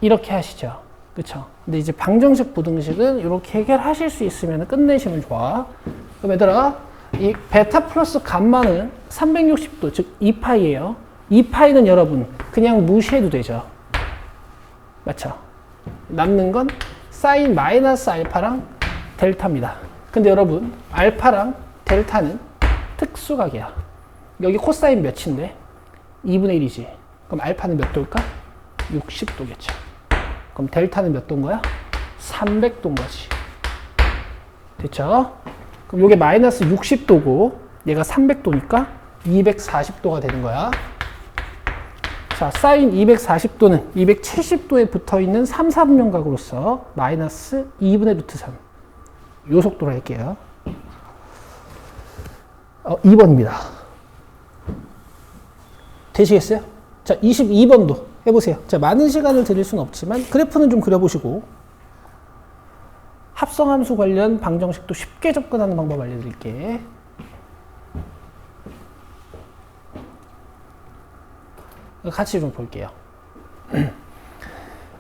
Speaker 1: 이렇게 하시죠. 그쵸? 근데 이제 방정식, 부등식은 이렇게 해결하실 수 있으면 끝내시면 좋아. 그럼 얘들아, 이 베타 플러스 감마는 360도, 즉 2파이예요. 2파이는 여러분 그냥 무시해도 되죠. 맞죠? 남는 건 사인 마이너스 알파랑 델타입니다. 근데 여러분, 알파랑 델타는 특수각이야. 여기 코사인 몇인데? 2분의 1이지. 그럼 알파는 몇 도일까? 60도겠죠. 그럼 델타는 몇 도인 거야? 300도인 거지. 됐죠? 그럼 이게 마이너스 60도고 얘가 300도니까 240도가 되는 거야. 자, 사인 240도는 270도에 붙어있는 3, 4분면 각으로서 마이너스 2분의 루트 3. 요 속도로 할게요. 2번입니다. 되시겠어요? 자, 22번도 해보세요. 자, 많은 시간을 드릴 수는 없지만 그래프는 좀 그려보시고 합성함수 관련 방정식도 쉽게 접근하는 방법 알려드릴게. 같이 좀 볼게요.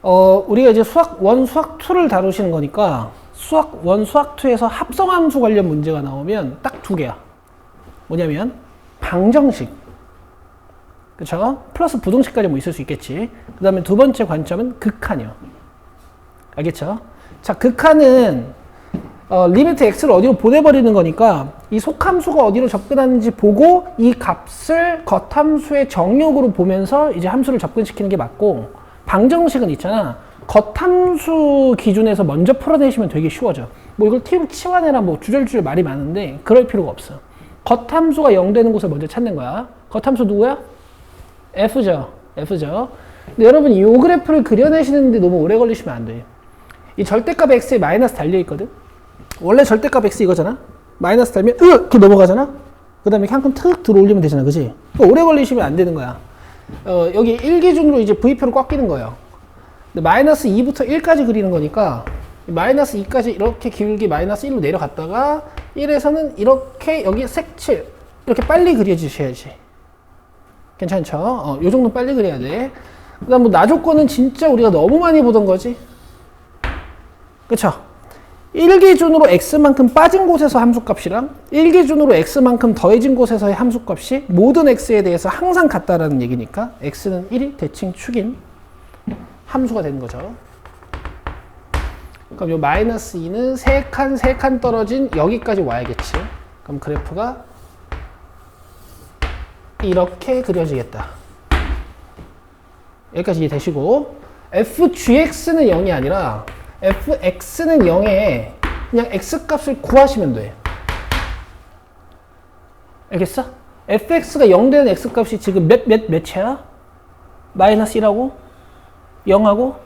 Speaker 1: 우리가 이제 수학 1, 수학 2를 다루시는 거니까 수학 1, 수학 2에서 합성함수 관련 문제가 나오면 딱 두 개야. 뭐냐면 방정식, 그쵸? 플러스 부등식까지 뭐 있을 수 있겠지. 그 다음에 두 번째 관점은 극한이요. 알겠죠? 자, 극한은 리미트 x를 어디로 보내버리는 거니까 이 속함수가 어디로 접근하는지 보고 이 값을 겉함수의 정역으로 보면서 이제 함수를 접근시키는 게 맞고, 방정식은 있잖아. 겉함수 기준에서 먼저 풀어내시면 되게 쉬워져. 뭐 이걸 t로 치환해라 뭐 주절주절 말이 많은데 그럴 필요가 없어. 겉함수가 0 되는 곳을 먼저 찾는 거야. 겉함수 누구야? f죠. f죠. 근데 여러분 이 그래프를 그려내시는데 너무 오래 걸리시면 안 돼. 이 절대값 x에 마이너스 달려있거든. 원래 절대값 x 이거잖아. 마이너스 달면 이렇게 넘어가잖아. 그 다음에 이렇게 한 칸 툭 들어올리면 되잖아. 그치? 오래 걸리시면 안 되는 거야. 여기 1 기준으로 이제 V표를 꽉 끼는 거예요. 근데 마이너스 2부터 1까지 그리는 거니까 마이너스 2까지 이렇게 길게 마이너스 1로 내려갔다가 1에서는 이렇게 여기 색칠 이렇게 빨리 그려주셔야지. 괜찮죠? 요 정도 빨리 그려야 돼. 그 다음 뭐 나조건은 진짜 우리가 너무 많이 보던 거지. 그쵸? 1 기준으로 x만큼 빠진 곳에서 함수값이랑 1 기준으로 x만큼 더해진 곳에서의 함수값이 모든 x에 대해서 항상 같다라는 얘기니까 x는 1이 대칭 축인 함수가 되는 거죠. 그럼 요 마이너스 2는 3칸 떨어진 여기까지 와야겠지. 그럼 그래프가 이렇게 그려지겠다. 여기까지 이해되시고, fgx는 0이 아니라 fx는 0에 그냥 x값을 구하시면 돼. 알겠어? fx가 0 되는 x값이 지금 몇이야? 마이너스 1하고 0하고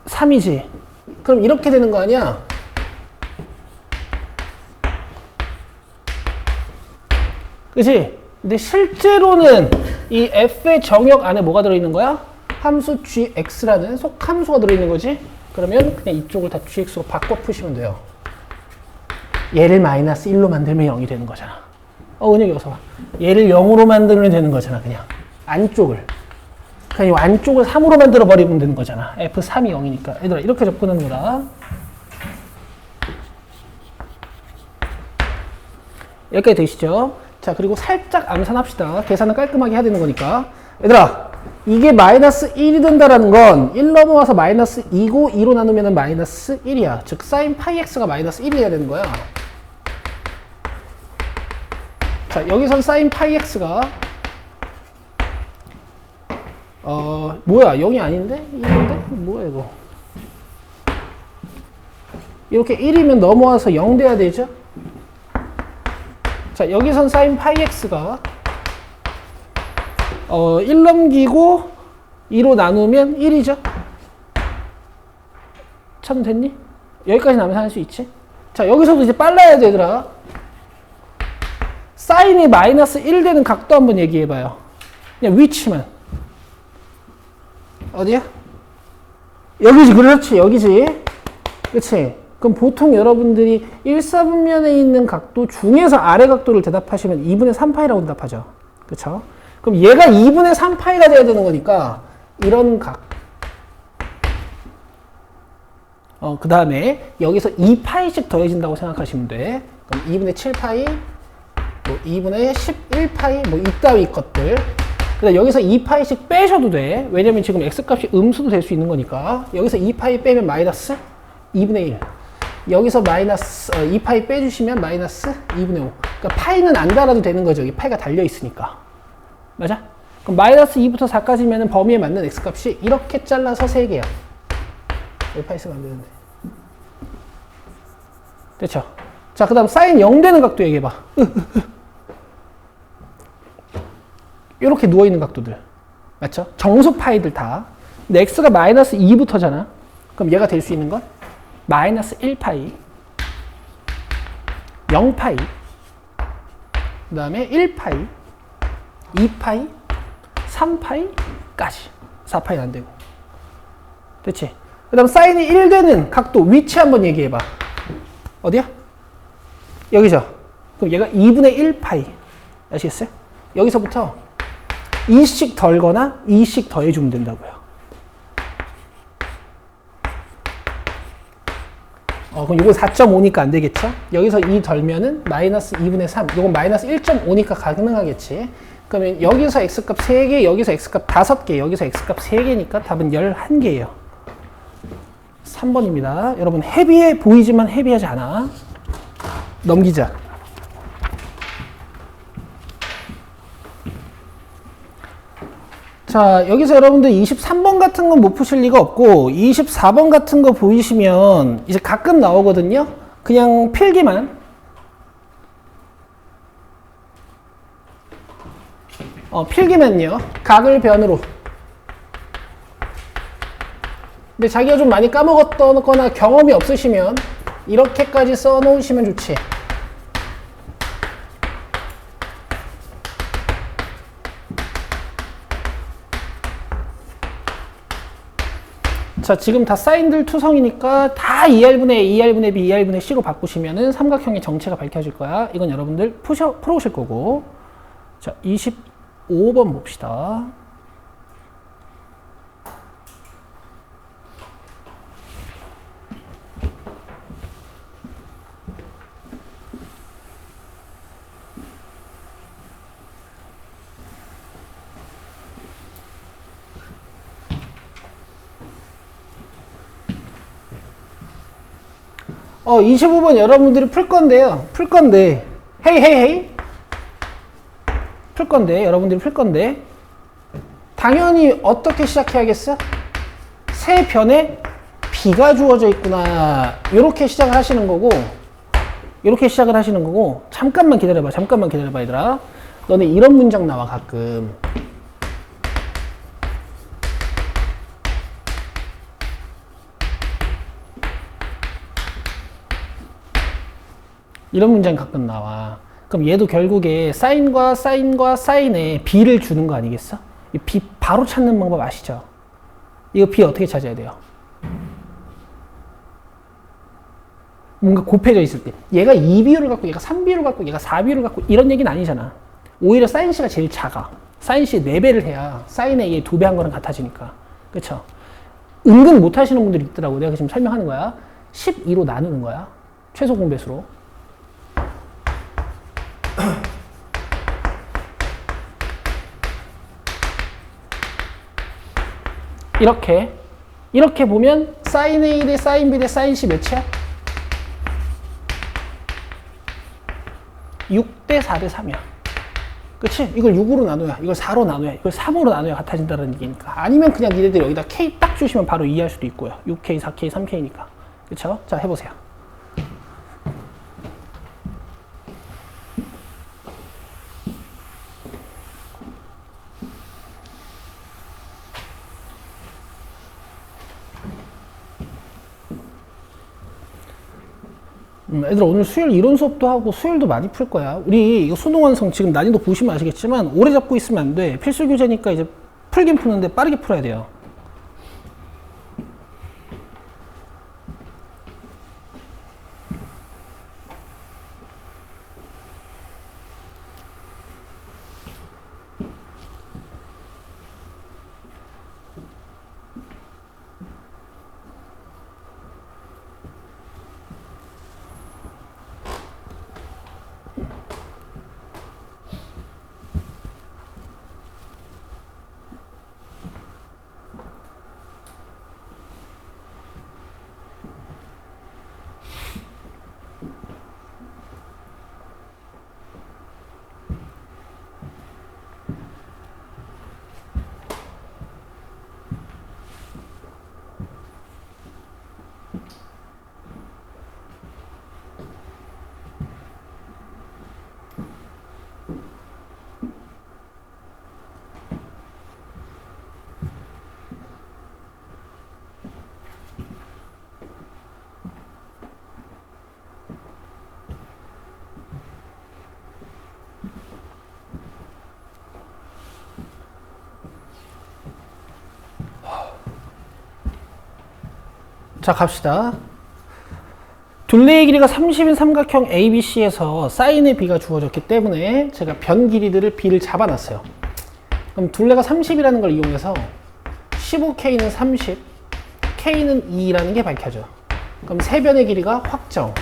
Speaker 1: 3이지. 그럼 이렇게 되는 거 아니야? 그치? 근데 실제로는 이 f의 정역 안에 뭐가 들어있는 거야? 함수 gx라는 속함수가 들어있는 거지? 그러면 그냥 이쪽을 다 gx로 바꿔 푸시면 돼요. 얘를 마이너스 1로 만들면 0이 되는 거잖아. 은혁이 어서 와. 얘를 0으로 만들면 되는 거잖아, 그냥. 안쪽을. 그냥 이 안쪽을 3으로 만들어 버리면 되는 거잖아. f3이 0이니까. 얘들아, 이렇게 접근하는 거다. 여기까지 되시죠? 자, 그리고 살짝 암산합시다. 계산은 깔끔하게 해야 되는 거니까. 얘들아, 이게 마이너스 1이 된다라는 건 1 넘어와서 마이너스 2고 2로 나누면 마이너스 1이야. 즉, 사인 파이 x가 마이너스 1이 돼야 되는 거야. 자, 여기선 사인 파이 x가 뭐야, 0이 아닌데? 1인데? 뭐야, 이거. 이렇게 1이면 넘어와서 0 돼야 되죠? 자, 여기선 사인 파이 x가 1 넘기고 2로 나누면 1이죠? 참 됐니? 여기까지 남산할 수 있지? 자, 여기서도 이제 빨라야 돼, 얘들아. 사인이 마이너스 1 되는 각도 한번 얘기해봐요. 그냥 위치만. 어디야? 여기지, 그렇지, 여기지. 그치? 그럼 보통 여러분들이 1사분면에 있는 각도 중에서 아래 각도를 대답하시면 2분의 3파이라고 대답하죠. 그쵸? 그럼 얘가 2분의 3파이가 돼야 되는 거니까 이런 각. 그 다음에 여기서 2파이씩 더해진다고 생각하시면 돼. 그럼 2분의 7파이, 뭐 2분의 11파이, 뭐 이따위 것들. 그다음 여기서 2파이씩 빼셔도 돼. 왜냐면 지금 x값이 음수도 될 수 있는 거니까. 여기서 2파이 빼면 마이너스 2분의 1. 여기서 마이너스 2파이 빼주시면 마이너스 2분의 5. 그러니까 파이는 안 달아도 되는 거죠. 여기 파이가 달려 있으니까. 맞아? 그럼 마이너스 2부터 4까지면 범위에 맞는 x값이 이렇게 잘라서 3개야. 여기 파이 쓰면 안 되는데. 됐죠? 자, 그 다음 사인 0 되는 각도 얘기해봐. 이렇게 누워있는 각도들. 맞죠? 정수 파이들 다. 근데 x가 마이너스 2부터잖아. 그럼 얘가 될 수 있는 건 마이너스 1파이, 0파이, 그 다음에 1파이, 2파이, 3파이까지. 4파이는 안 되고. 됐지? 그 다음 사인이 1 되는 각도 위치 한번 얘기해봐. 어디야? 여기죠? 그럼 얘가 2분의 1파이. 아시겠어요? 여기서부터 2씩 덜거나 2씩 더해주면 된다고요. 그럼 이거 4.5니까 안 되겠죠? 여기서 2 덜면은 마이너스 2분의 3. 이건 마이너스 1.5니까 가능하겠지? 그러면 여기서 x값 3개, 여기서 x값 5개, 여기서 x값 3개니까 답은 11개예요. 3번입니다. 여러분 헤비해 보이지만 헤비하지 않아. 넘기자. 자, 여기서 여러분들 23번 같은 건 못 푸실 리가 없고 24번 같은 거 보이시면 이제 가끔 나오거든요. 그냥 필기만. 필기만요. 각을 변으로. 근데 자기가 좀 많이 까먹었거나 경험이 없으시면 이렇게까지 써놓으시면 좋지. 자, 지금 다 사인들 투성이니까 다 2R분의 A, 2R분의 B, 2R분의 C로 바꾸시면은 삼각형의 정체가 밝혀질 거야. 이건 여러분들 풀어오실 거고. 자, 25번 봅시다. 어, 25번 여러분들이 풀 건데요. 풀 건데. 헤이. 풀 건데, 여러분들이 풀 건데. 당연히 어떻게 시작해야겠어? 세 변에 B가 주어져 있구나. 요렇게 시작을 하시는 거고, 요렇게 시작을 하시는 거고, 잠깐만 기다려봐, 얘들아. 너네 이런 문장 나와, 가끔. 이런 문장 가끔 나와. 그럼 얘도 결국에 사인과 사인과 사인에 b를 주는 거 아니겠어? 이 b 바로 찾는 방법 아시죠? 이거 b 어떻게 찾아야 돼요? 뭔가 곱해져 있을 때 얘가 2비율을 갖고 얘가 3비율을 갖고 얘가 4비율을 갖고 이런 얘기는 아니잖아. 오히려 사인 c가 제일 작아. 사인 c 4배를 해야 사인 a의 2배 한 거랑 같아지니까. 그쵸? 은근 못 하시는 분들이 있더라고. 내가 지금 설명하는 거야. 12로 나누는 거야. 최소 공배수로. 이렇게 보면 사인 A 대 사인 B 대 사인 C 몇이야? 6 대 4 대 3이야. 그치? 이걸 6으로 나눠야, 이걸 4로 나눠야, 이걸 3으로 나눠야 같아진다는 얘기니까. 아니면 그냥 니네들 여기다 K 딱 주시면 바로 이해할 수도 있고요. 6K, 4K, 3K니까. 그쵸? 자, 해보세요. 애들 오늘 수열 이론 수업도 하고 수열도 많이 풀 거야. 우리 이거 수능 완성 지금 난이도 보시면 아시겠지만 오래 잡고 있으면 안 돼. 필수 교재니까 이제 풀긴 푸는데 빠르게 풀어야 돼요. 자, 갑시다. 둘레의 길이가 30인 삼각형 ABC에서 사인의 B가 주어졌기 때문에 제가 변 길이들을 B를 잡아놨어요. 그럼 둘레가 30이라는 걸 이용해서 15K는 30, K는 2라는 게 밝혀져. 그럼 세 변의 길이가 확정.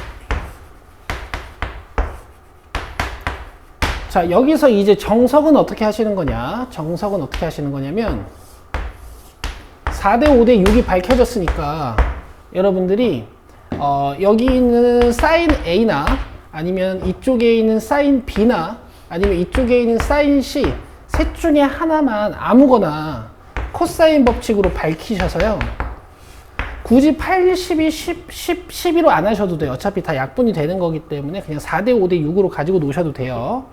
Speaker 1: 자, 여기서 이제 정석은 어떻게 하시는 거냐? 정석은 어떻게 하시는 거냐면 4대 5대 6이 밝혀졌으니까 여러분들이 여기 있는 사인 A나 아니면 이쪽에 있는 사인 B나 아니면 이쪽에 있는 사인 C 셋 중에 하나만 아무거나 코사인 법칙으로 밝히셔서요. 굳이 82, 10, 10, 12로 안 하셔도 돼요. 어차피 다 약분이 되는 거기 때문에 그냥 4대 5대 6으로 가지고 노셔도 돼요.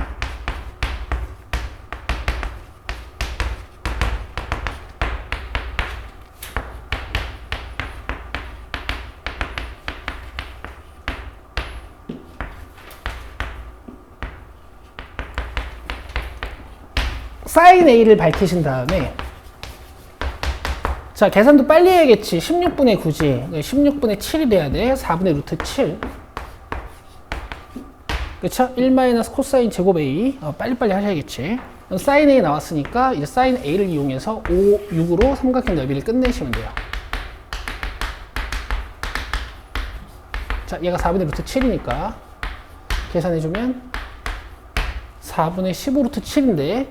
Speaker 1: 사인 A를 밝히신 다음에 자, 계산도 빨리 해야겠지. 16분의 9지. 16분의 7이 돼야 돼. 4분의 루트 7. 그쵸? 1 마이너스 코사인 제곱 A. 빨리빨리 하셔야겠지. 사인 A 나왔으니까 이제 사인 A를 이용해서 5, 6으로 삼각형 넓이를 끝내시면 돼요. 자, 얘가 4분의 루트 7이니까 계산해주면 4분의 15 루트 7인데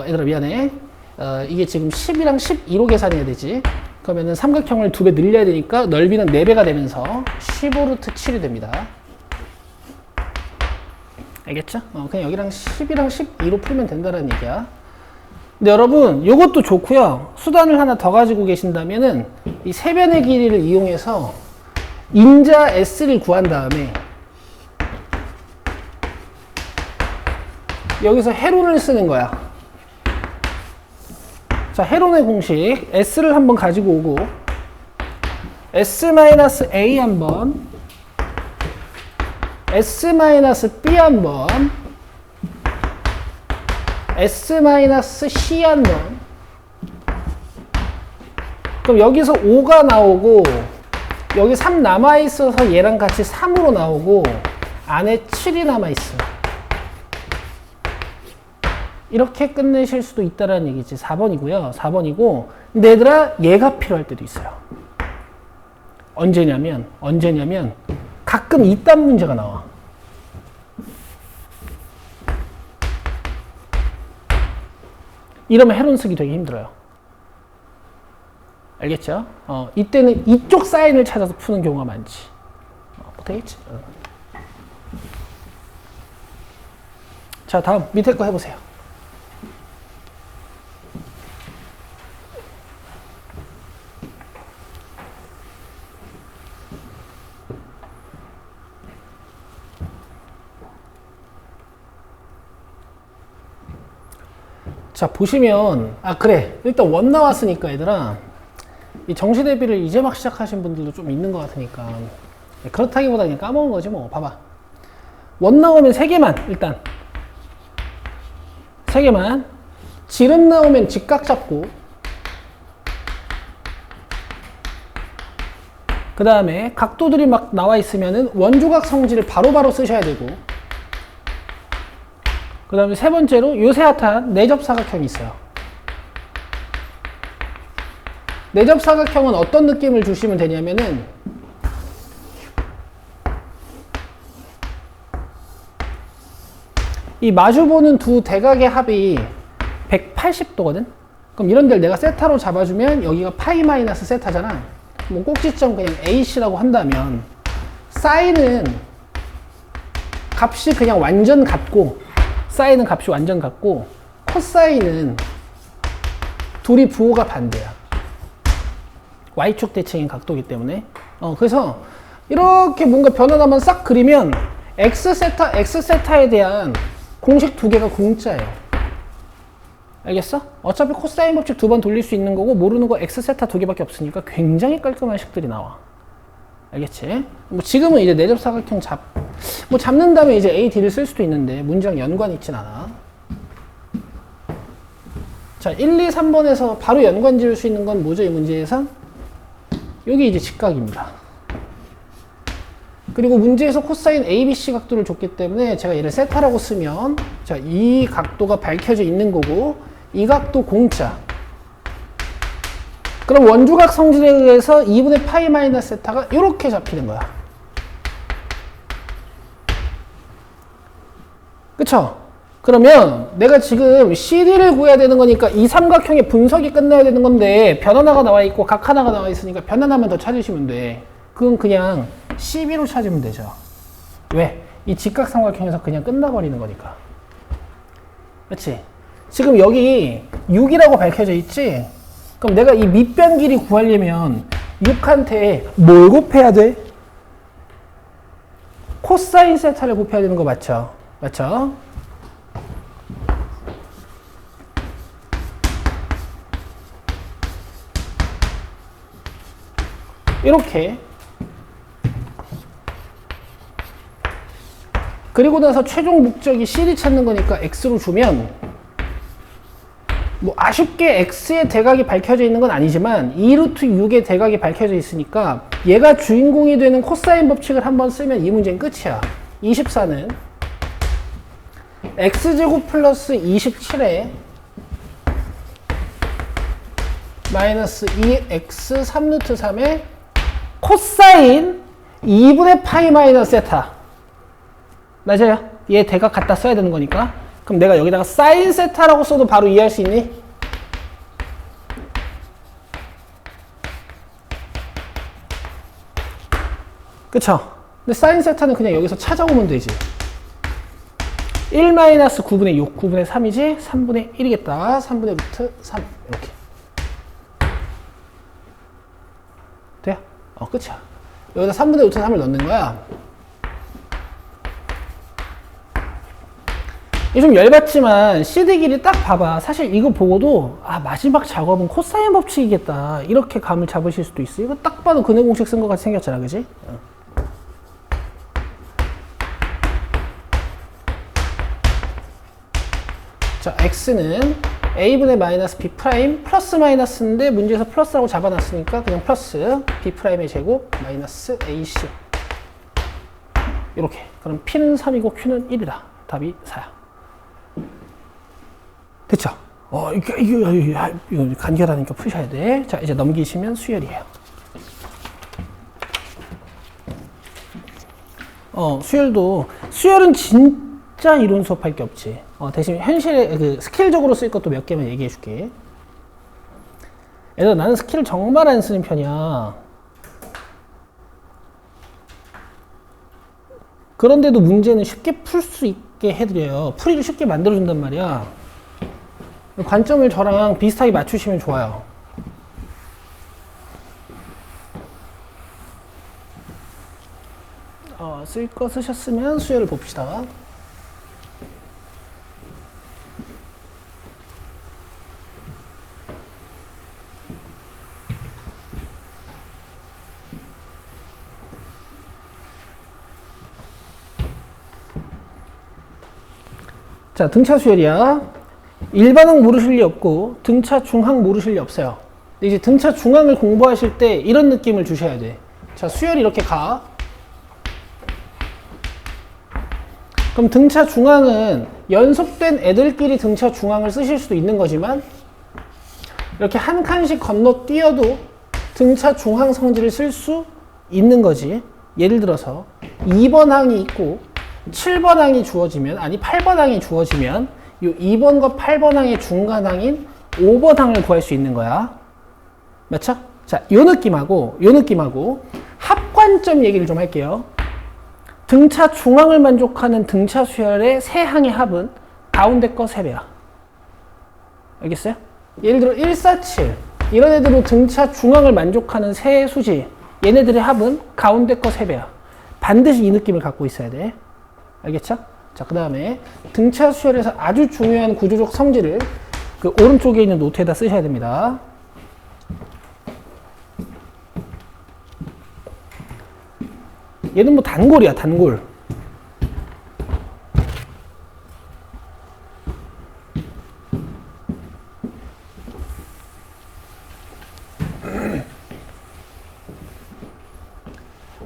Speaker 1: 얘들아 미안해. 이게 지금 10이랑 12로 계산해야 되지. 그러면은 삼각형을 2배 늘려야 되니까 넓이는 4배가 되면서 15 루트 7이 됩니다. 알겠죠? 그냥 여기랑 10이랑 12로 풀면 된다는 얘기야. 근데 여러분, 요것도 좋고요. 수단을 하나 더 가지고 계신다면은 이 세 변의 길이를 이용해서 인자 S를 구한 다음에 여기서 해론을 쓰는 거야. 자, 해론의 공식 S를 한번 가지고 오고 S-A 한번 S-B 한번 S-C 한 번. 그럼 여기서 5가 나오고 여기 3 남아있어서 얘랑 같이 3으로 나오고 안에 7이 남아있어. 이렇게 끝내실 수도 있다는 얘기지. 4번이고요. 4번이고 근데 얘들아 얘가 필요할 때도 있어요. 언제냐면 가끔 이딴 문제가 나와. 이러면 해론 쓰기 되게 힘들어요. 알겠죠? 이때는 이쪽 사인을 찾아서 푸는 경우가 많지. 되겠지? 자, 다음 밑에 거 해보세요. 자, 보시면 그래, 일단 원 나왔으니까 얘들아 이 정시 대비를 이제 막 시작하신 분들도 좀 있는 것 같으니까 그렇다기보다 그냥 까먹은 거지 뭐. 봐봐, 원 나오면 3개만, 일단 3개만. 지름 나오면 직각 잡고, 그 다음에 각도들이 막 나와 있으면은 원조각 성질을 바로바로 쓰셔야 되고, 그 다음에 세 번째로 요새 핫한 내접사각형이 있어요. 내접사각형은 어떤 느낌을 주시면 되냐면은 이 마주보는 두 대각의 합이 180도거든? 그럼 이런 데를 내가 세타로 잡아주면 여기가 파이 마이너스 세타잖아. 뭐 꼭지점 그냥 AC라고 한다면 사인은 값이 그냥 완전 같고, 사인은 값이 완전 같고, 코사인은 둘이 부호가 반대야. Y축 대칭인 각도이기 때문에. 그래서 이렇게 뭔가 변화나만 싹 그리면 X세타, X세타에 대한 공식 2개가 공짜예요. 알겠어? 어차피 코사인 법칙 2번 돌릴 수 있는 거고, 모르는 거 X세타 2개밖에 없으니까 굉장히 깔끔한 식들이 나와. 알겠지? 뭐 지금은 이제 내접사각형 잡는 다음에 이제 A, D를 쓸 수도 있는데 문제랑 연관이 있진 않아. 자, 1, 2, 3번에서 바로 연관 지을 수 있는 건 뭐죠? 이 문제에서? 여기 이제 직각입니다. 그리고 문제에서 코사인 ABC 각도를 줬기 때문에 제가 얘를 세타라고 쓰면, 자, 이 각도가 밝혀져 있는 거고 이 각도 공짜. 그럼 원조각 성질에 의해서 2분의 파이 마이너스 세타가 이렇게 잡히는 거야. 그쵸? 그러면 내가 지금 CD를 구해야 되는 거니까 이 삼각형의 분석이 끝나야 되는 건데 변 하나가 나와 있고 각 하나가 나와 있으니까 변 하나만 더 찾으시면 돼. 그건 그냥 CB로 찾으면 되죠. 왜? 이 직각 삼각형에서 그냥 끝나버리는 거니까. 그렇지? 지금 여기 6이라고 밝혀져 있지? 그럼 내가 이 밑변 길이 구하려면 6한테 뭘 곱해야 돼? 코사인 세타를 곱해야 되는 거 맞죠? 맞죠? 이렇게. 그리고 나서 최종 목적이 CD 찾는 거니까 X로 주면, 뭐 아쉽게 X의 대각이 밝혀져 있는 건 아니지만 2루트 6의 대각이 밝혀져 있으니까 얘가 주인공이 되는 코사인 법칙을 한번 쓰면 이 문제는 끝이야. 24는 X제곱 플러스 27에 마이너스 2X 3루트 3에 코사인 2분의 파이 마이너스 세타. 맞아요. 얘 대각 갖다 써야 되는 거니까. 그럼 내가 여기다가 사인 세타라고 써도 바로 이해할 수 있니? 그쵸? 근데 사인 세타는 그냥 여기서 찾아오면 되지. 1-9분의 6, 9분의 3이지? 3분의 1이겠다. 3분의 루트 3. 이렇게. 돼? 끝이야. 여기다 3분의 루트 3을 넣는 거야. 이게 좀 열받지만 CD 길이 딱 봐봐. 사실 이거 보고도 마지막 작업은 코사인 법칙이겠다, 이렇게 감을 잡으실 수도 있어. 이거 딱 봐도 근해 공식 쓴 것 같이 생겼잖아, 그지? 자, X x는 a분의 마이너스 b 프라임 플러스 마이너스인데 문제에서 플러스라고 잡아놨으니까 그냥 플러스 b 프라임의 제곱 마이너스 ac 이렇게. 그럼 p는 3이고 q는 1이다. 답이 4야. 됐죠? 이거 간결하니까 푸셔야 돼. 자, 이제 넘기시면 수열이에요. 수열은 진짜 이론 수업할 게 없지. 대신 현실에 스킬적으로 쓸 것도 몇 개만 얘기해 줄게. 얘들아, 나는 스킬을 정말 안 쓰는 편이야. 그런데도 문제는 쉽게 풀 수 있게 해드려요. 풀이를 쉽게 만들어준단 말이야. 관점을 저랑 비슷하게 맞추시면 좋아요. 쓸 거 쓰셨으면 수열을 봅시다. 자, 등차 수열이야. 일반항 모르실 리 없고 등차 중항 모르실 리 없어요. 근데 이제 등차 중항을 공부하실 때 이런 느낌을 주셔야 돼. 자, 수열이 이렇게 가. 그럼 등차 중항은 연속된 애들끼리 등차 중항을 쓰실 수도 있는 거지만 이렇게 한 칸씩 건너뛰어도 등차 중항 성질을 쓸 수 있는 거지. 예를 들어서 2번 항이 있고 7번 항이 주어지면, 아니 8번 항이 주어지면 이 2번과 8번 항의 중간항인 5번 항을 구할 수 있는 거야. 맞죠? 자, 요 느낌하고 합관점 얘기를 좀 할게요. 등차 중항을 만족하는 등차 수열의 세 항의 합은 가운데 거 3배야. 알겠어요? 예를 들어 147 이런 애들은 등차 중항을 만족하는 세 수지, 얘네들의 합은 가운데 거 3배야. 반드시 이 느낌을 갖고 있어야 돼. 알겠죠? 자, 그 다음에 등차 수열에서 아주 중요한 구조적 성질을 그 오른쪽에 있는 노트에다 쓰셔야 됩니다. 얘는 뭐 단골이야, 단골.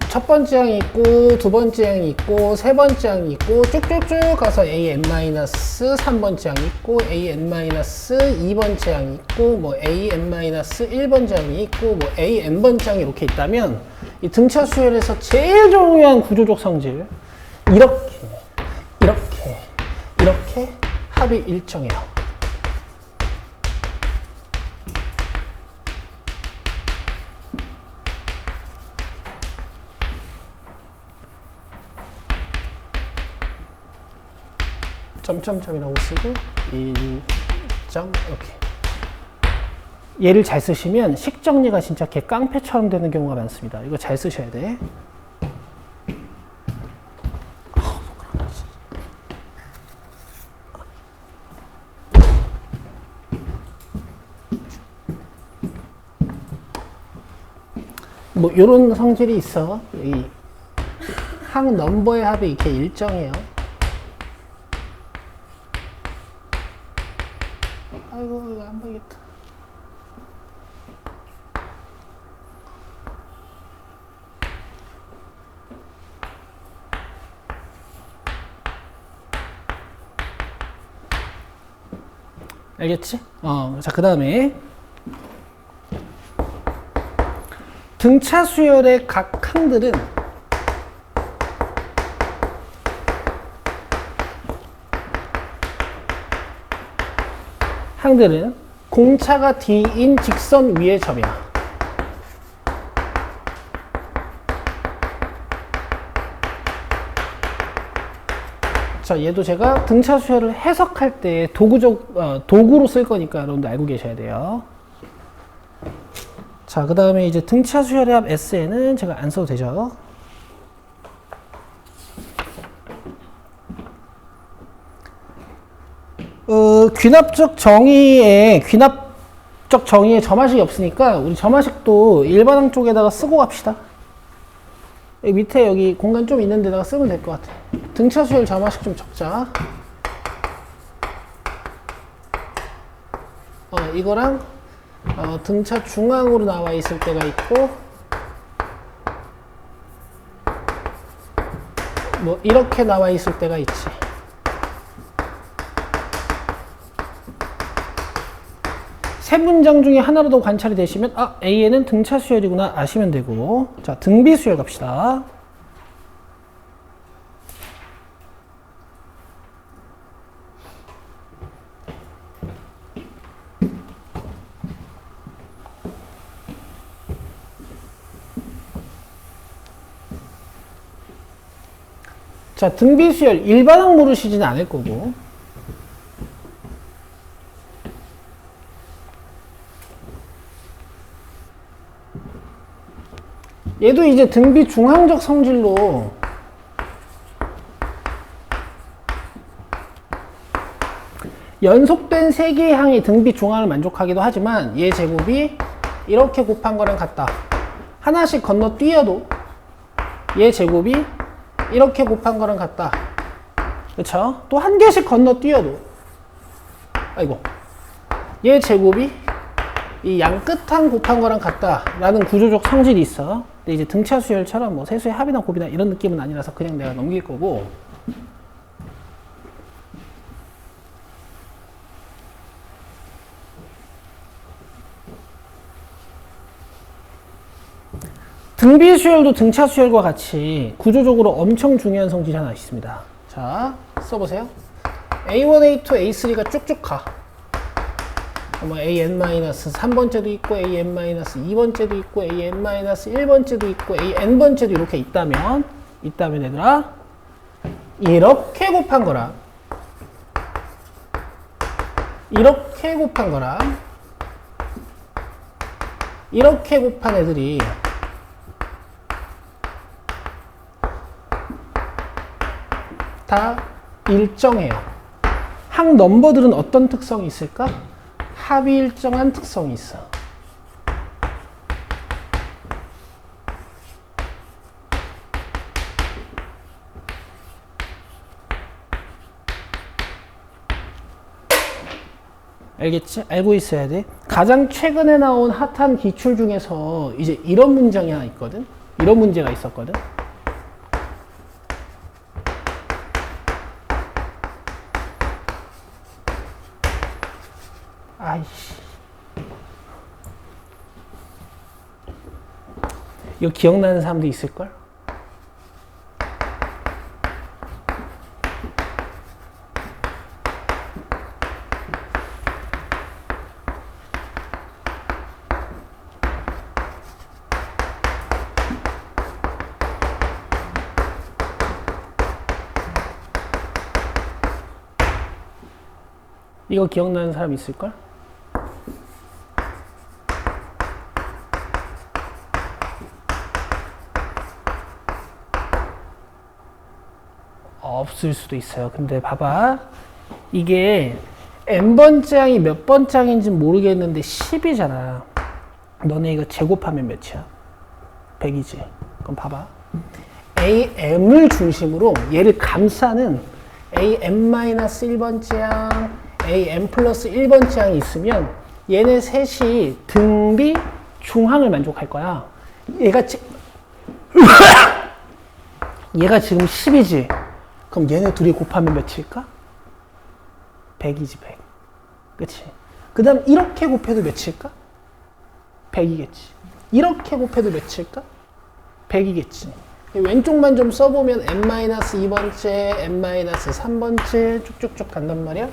Speaker 1: 첫 번째 항이 있고, 두 번째 항이 있고, 세 번째 항이 있고, 쭉쭉쭉 가서 AN-3번째 항이 있고, AN-2번째 항이 있고, 뭐 AN-1번째 항이 있고, 뭐 AN번째 항이 이렇게 있다면, 이 등차 수열에서 제일 중요한 구조적 성질, 이렇게 합이 일정해요. 점점점이라고 쓰고 1점 이렇게. 얘를 잘 쓰시면 식 정리가 진짜 개 깡패처럼 되는 경우가 많습니다. 이거 잘 쓰셔야 돼. 뭐 요런 성질이 있어. 이 항 넘버의 합이 이렇게 일정해요. 아이고, 이거 안 보이겠다. 알겠지? 자, 그 다음에 등차 수열의 각 항들은 공차가 D인 직선 위의 점이야. 자, 얘도 제가 등차 수열을 해석할 때 도구로 쓸 거니까 여러분들 알고 계셔야 돼요. 자, 그 다음에 이제 등차 수열의 합 S에는 제가 안 써도 되죠. 귀납적 정의에 점화식이 없으니까 우리 점화식도 일반항 쪽에다가 쓰고 갑시다. 여기 밑에 여기 공간 좀 있는 데다가 쓰면 될 것 같아. 등차 수열 점화식 좀 적자. 이거랑 등차 중앙으로 나와 있을 때가 있고 뭐 이렇게 나와 있을 때가 있지. 세 문장 중에 하나라도 관찰이 되시면 A에는 등차 수열이구나 아시면 되고. 자, 등비 수열 갑시다. 자, 등비 수열 일반항 모르시지는 않을 거고. 얘도 이제 등비 중항적 성질로 연속된 세 개의 항이 등비 중항을 만족하기도 하지만 얘 제곱이 이렇게 곱한 거랑 같다. 하나씩 건너뛰어도 얘 제곱이 이렇게 곱한 거랑 같다. 그쵸? 또 한 개씩 건너뛰어도 얘 제곱이 이 양 끝항 곱한 거랑 같다 라는 구조적 성질이 있어. 근데 이제 등차 수열처럼 뭐 세수의 합이나 곱이나 이런 느낌은 아니라서 그냥 내가 넘길 거고. 등비 수열도 등차 수열과 같이 구조적으로 엄청 중요한 성질이 하나 있습니다. 자, 써보세요. A1, A2, A3가 쭉쭉 가. 뭐 AN-3번째도 있고 AN-2번째도 있고 AN-1번째도 있고 AN번째도 이렇게 있다면 얘들아 이렇게 곱한 거랑 이렇게 곱한 거랑 이렇게 곱한 애들이 다 일정해요. 항 넘버들은 어떤 특성이 있을까? 합이 일정한 특성이 있어. 알겠지? 알고 있어야 돼. 가장 최근에 나온 핫한 기출 중에서 이제 이런 문장이 하나 있거든? 이런 문제가 있었거든? 아이씨. 이거 기억나는 사람도 있을걸? 이거 기억나는 사람 있을걸? 없을 수도 있어요. 근데 봐봐. 이게 n번째 항이 몇 번째 항인지 모르겠는데 10이잖아. 너네 이거 제곱하면 몇이야? 100이지. 그럼 봐봐. am을 중심으로 얘를 감싸는 am-1번째 항, am 플러스 1번째 항이 있으면 얘네 셋이 등비 중항을 만족할 거야. 얘가 지금 10이지. 그럼 얘네 둘이 곱하면 몇일까? 100이지, 100. 그치? 그 다음 이렇게 곱해도 몇일까? 100이겠지. 이렇게 곱해도 몇일까? 100이겠지. 왼쪽만 좀 써보면 n-2번째, n-3번째 쭉쭉쭉 간단 말이야.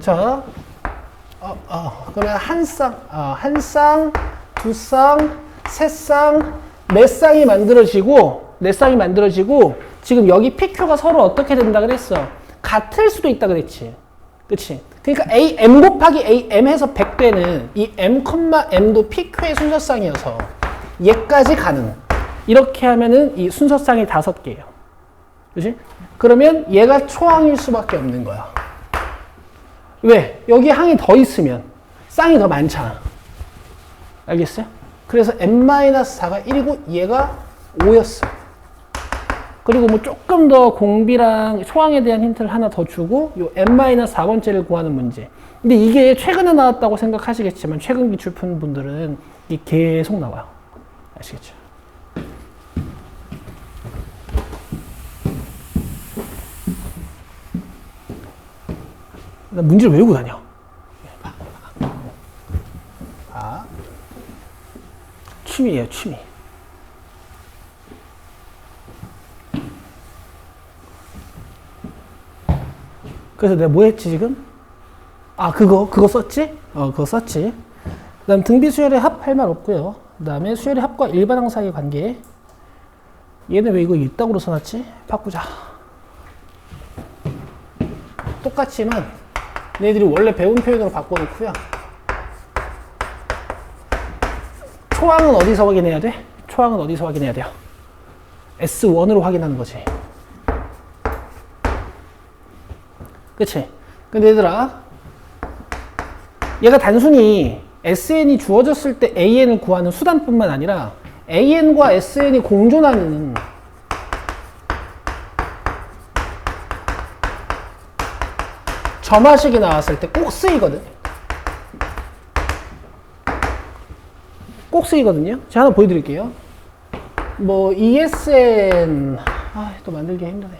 Speaker 1: 자, 그러면 한 쌍, 두 쌍, 세 쌍, 네 쌍이 만들어지고 지금 여기 PQ가 서로 어떻게 된다 그랬어? 같을 수도 있다 그랬지. 그치? 그러니까 AM 곱하기 AM 해서 100되는 이 M, M도 PQ의 순서쌍이어서 얘까지 가는. 이렇게 하면은 이 순서쌍이 5개예요. 그치? 그러면 얘가 초항일 수밖에 없는 거야. 왜? 여기 항이 더 있으면 쌍이 더 많잖아. 알겠어요? 그래서 n-4가 1이고 얘가 5였어. 그리고 뭐 조금 더 공비랑 소항에 대한 힌트를 하나 더 주고 요 n-4번째를 구하는 문제. 근데 이게 최근에 나왔다고 생각하시겠지만 최근 기출 푼 분들은 이게 계속 나와요. 아시겠죠? 나 문제를 외우고 다녀. 취미예요, 취미. 그래서 내가 뭐 했지, 지금? 아, 그거 썼지? 그거 썼지. 그 다음 등비 수열의 합 할 말 없고요. 그 다음에 수열의 합과 일반항 사이의 관계. 얘는 왜 이거 이따구로 써놨지? 바꾸자. 똑같지만 얘네들이 원래 배운 표현으로 바꿔놓고요. 초항은 어디서 확인해야 돼? 초항은 어디서 확인해야 돼요? S1으로 확인하는 거지. 그치? 근데 얘들아, 얘가 단순히 SN이 주어졌을 때 AN을 구하는 수단뿐만 아니라 AN과 SN이 공존하는 점화식이 나왔을 때 꼭 쓰이거든. 꼭 쓰이거든요. 제가 하나 보여드릴게요. 뭐 ESN 또 만들기 힘드네.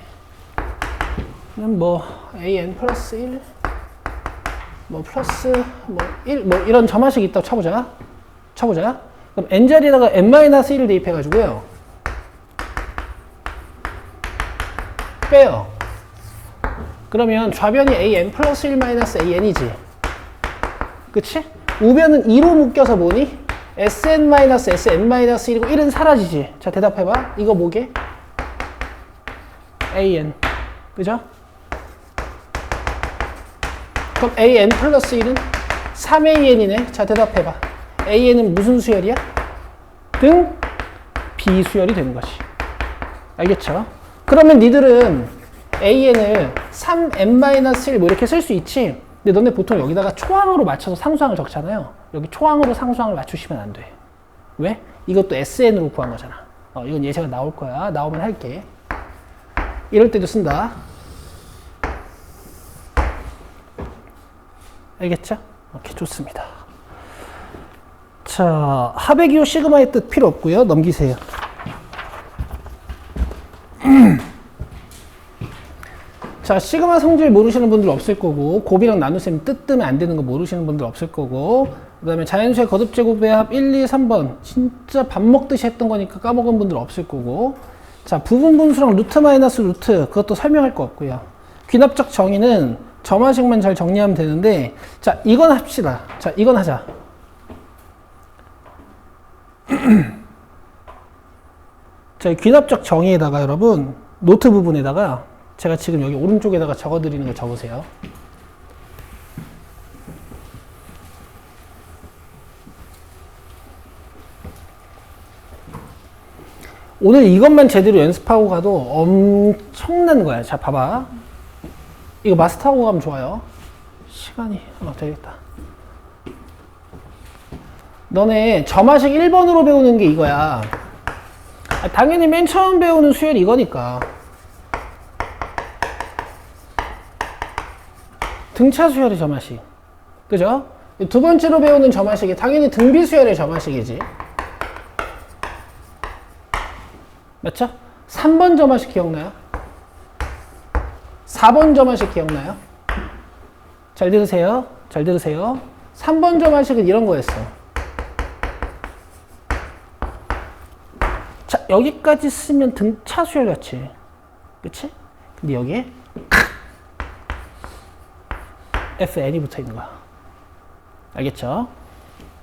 Speaker 1: 그냥 뭐 AN 플러스 1 뭐 플러스 뭐 1 뭐 이런 점화식이 있다고 쳐보자. 그럼 n 자리에다가 n-1을 대입해 가지고요. 빼요. 그러면 좌변이 an 플러스 1 마이너스 an이지. 그치? 우변은 2로 묶여서 뭐니? sn-sn-1이고 1은 사라지지. 자, 대답해봐. 이거 뭐게? an. 그죠? 그럼 an 플러스 1은 3an이네. 자, 대답해봐. an은 무슨 수열이야? 등 비수열이 되는 거지. 알겠죠? 그러면 니들은 an을 3n-1 뭐 이렇게 쓸 수 있지? 근데 너네 보통 여기다가 초항으로 맞춰서 상수항을 적잖아요. 여기 초항으로 상수항을 맞추시면 안 돼. 왜? 이것도 SN으로 구한 거잖아. 이건 예제가 나올 거야. 나오면 할게. 이럴 때도 쓴다. 알겠죠? 오케이, 좋습니다. 자, 합의 기호 시그마의 뜻 필요 없고요. 넘기세요. 자, 시그마 성질 모르시는 분들 없을 거고, 곱이랑 나눗셈 뜻 뜨면 안 되는 거 모르시는 분들 없을 거고, 그 다음에 자연수의 거듭제곱의 합 1, 2, 3번. 진짜 밥 먹듯이 했던 거니까 까먹은 분들 없을 거고, 자, 부분분수랑 루트 마이너스 루트, 그것도 설명할 거 없고요. 귀납적 정의는 점화식만 잘 정리하면 되는데, 자, 이건 합시다. 자, 이건 하자. 자, 귀납적 정의에다가 여러분, 노트 부분에다가 제가 지금 여기 오른쪽에다가 적어드리는 거 적으세요. 오늘 이것만 제대로 연습하고 가도 엄청난 거야. 자, 봐봐. 이거 마스터하고 가면 좋아요. 시간이 되겠다. 너네 점화식 1번으로 배우는 게 이거야. 당연히 맨 처음 배우는 수열이 이거니까. 등차 수열의 점화식. 그죠? 두 번째로 배우는 점화식이 당연히 등비 수열의 점화식이지. 맞죠? 3번 점화식 기억나요? 4번 점화식 기억나요? 잘 들으세요. 잘 들으세요. 3번 점화식은 이런 거였어. 자, 여기까지 쓰면 등차 수열 같이. 그치? 근데 여기에 FN이 붙어 있는 거야. 알겠죠?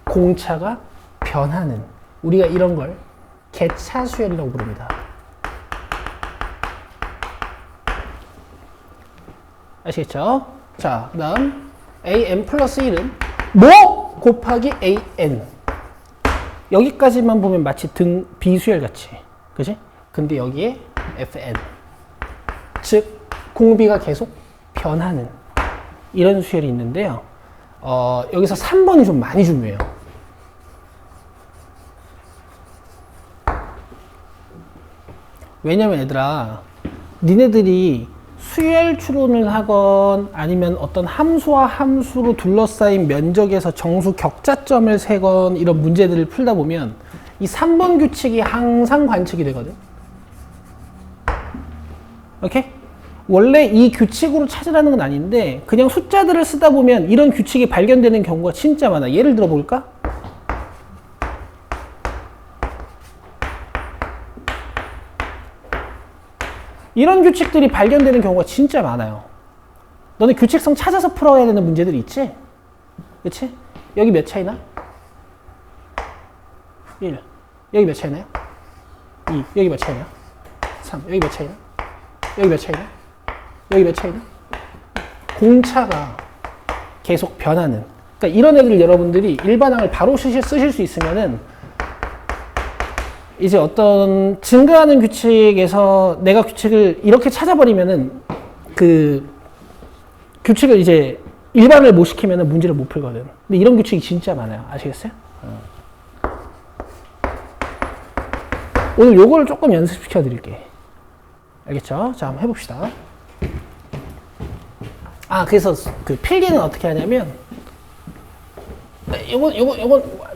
Speaker 1: 공차가 변하는. 우리가 이런 걸 개차 수열이라고 부릅니다. 아시겠죠? 자, 그 다음 AN 플러스 1은 뭐 곱하기 AN. 여기까지만 보면 마치 등 비수열 같이. 그치? 근데 여기에 FN. 즉, 공비가 계속 변하는 이런 수열이 있는데요. 여기서 3번이 좀 많이 중요해요. 왜냐면 얘들아, 니네들이 수열 추론을 하건 아니면 어떤 함수와 함수로 둘러싸인 면적에서 정수 격자점을 세건 이런 문제들을 풀다 보면 이 3번 규칙이 항상 관측이 되거든. 오케이? 원래 이 규칙으로 찾으라는 건 아닌데 그냥 숫자들을 쓰다 보면 이런 규칙이 발견되는 경우가 진짜 많아. 예를 들어 볼까? 이런 규칙들이 발견되는 경우가 진짜 많아요. 너네 규칙성 찾아서 풀어야 되는 문제들이 있지? 그치? 여기 몇 차이나? 1. 여기 몇 차이나요? 2. 여기 몇 차이나요? 3. 여기 몇 차이나? 여기 몇 차이나? 여기 몇 차이나? 공차가 계속 변하는. 그러니까 이런 애들 여러분들이 일반항을 바로 쓰실 수 있으면은 이제 어떤 증가하는 규칙에서 내가 규칙을 이렇게 찾아버리면은 그 규칙을 이제 일반을 못 시키면은 문제를 못 풀거든. 근데 이런 규칙이 진짜 많아요. 아시겠어요? 오늘 요거를 조금 연습시켜 드릴게. 알겠죠? 자, 한번 해봅시다. 그래서 그 필기는 어떻게 하냐면 요건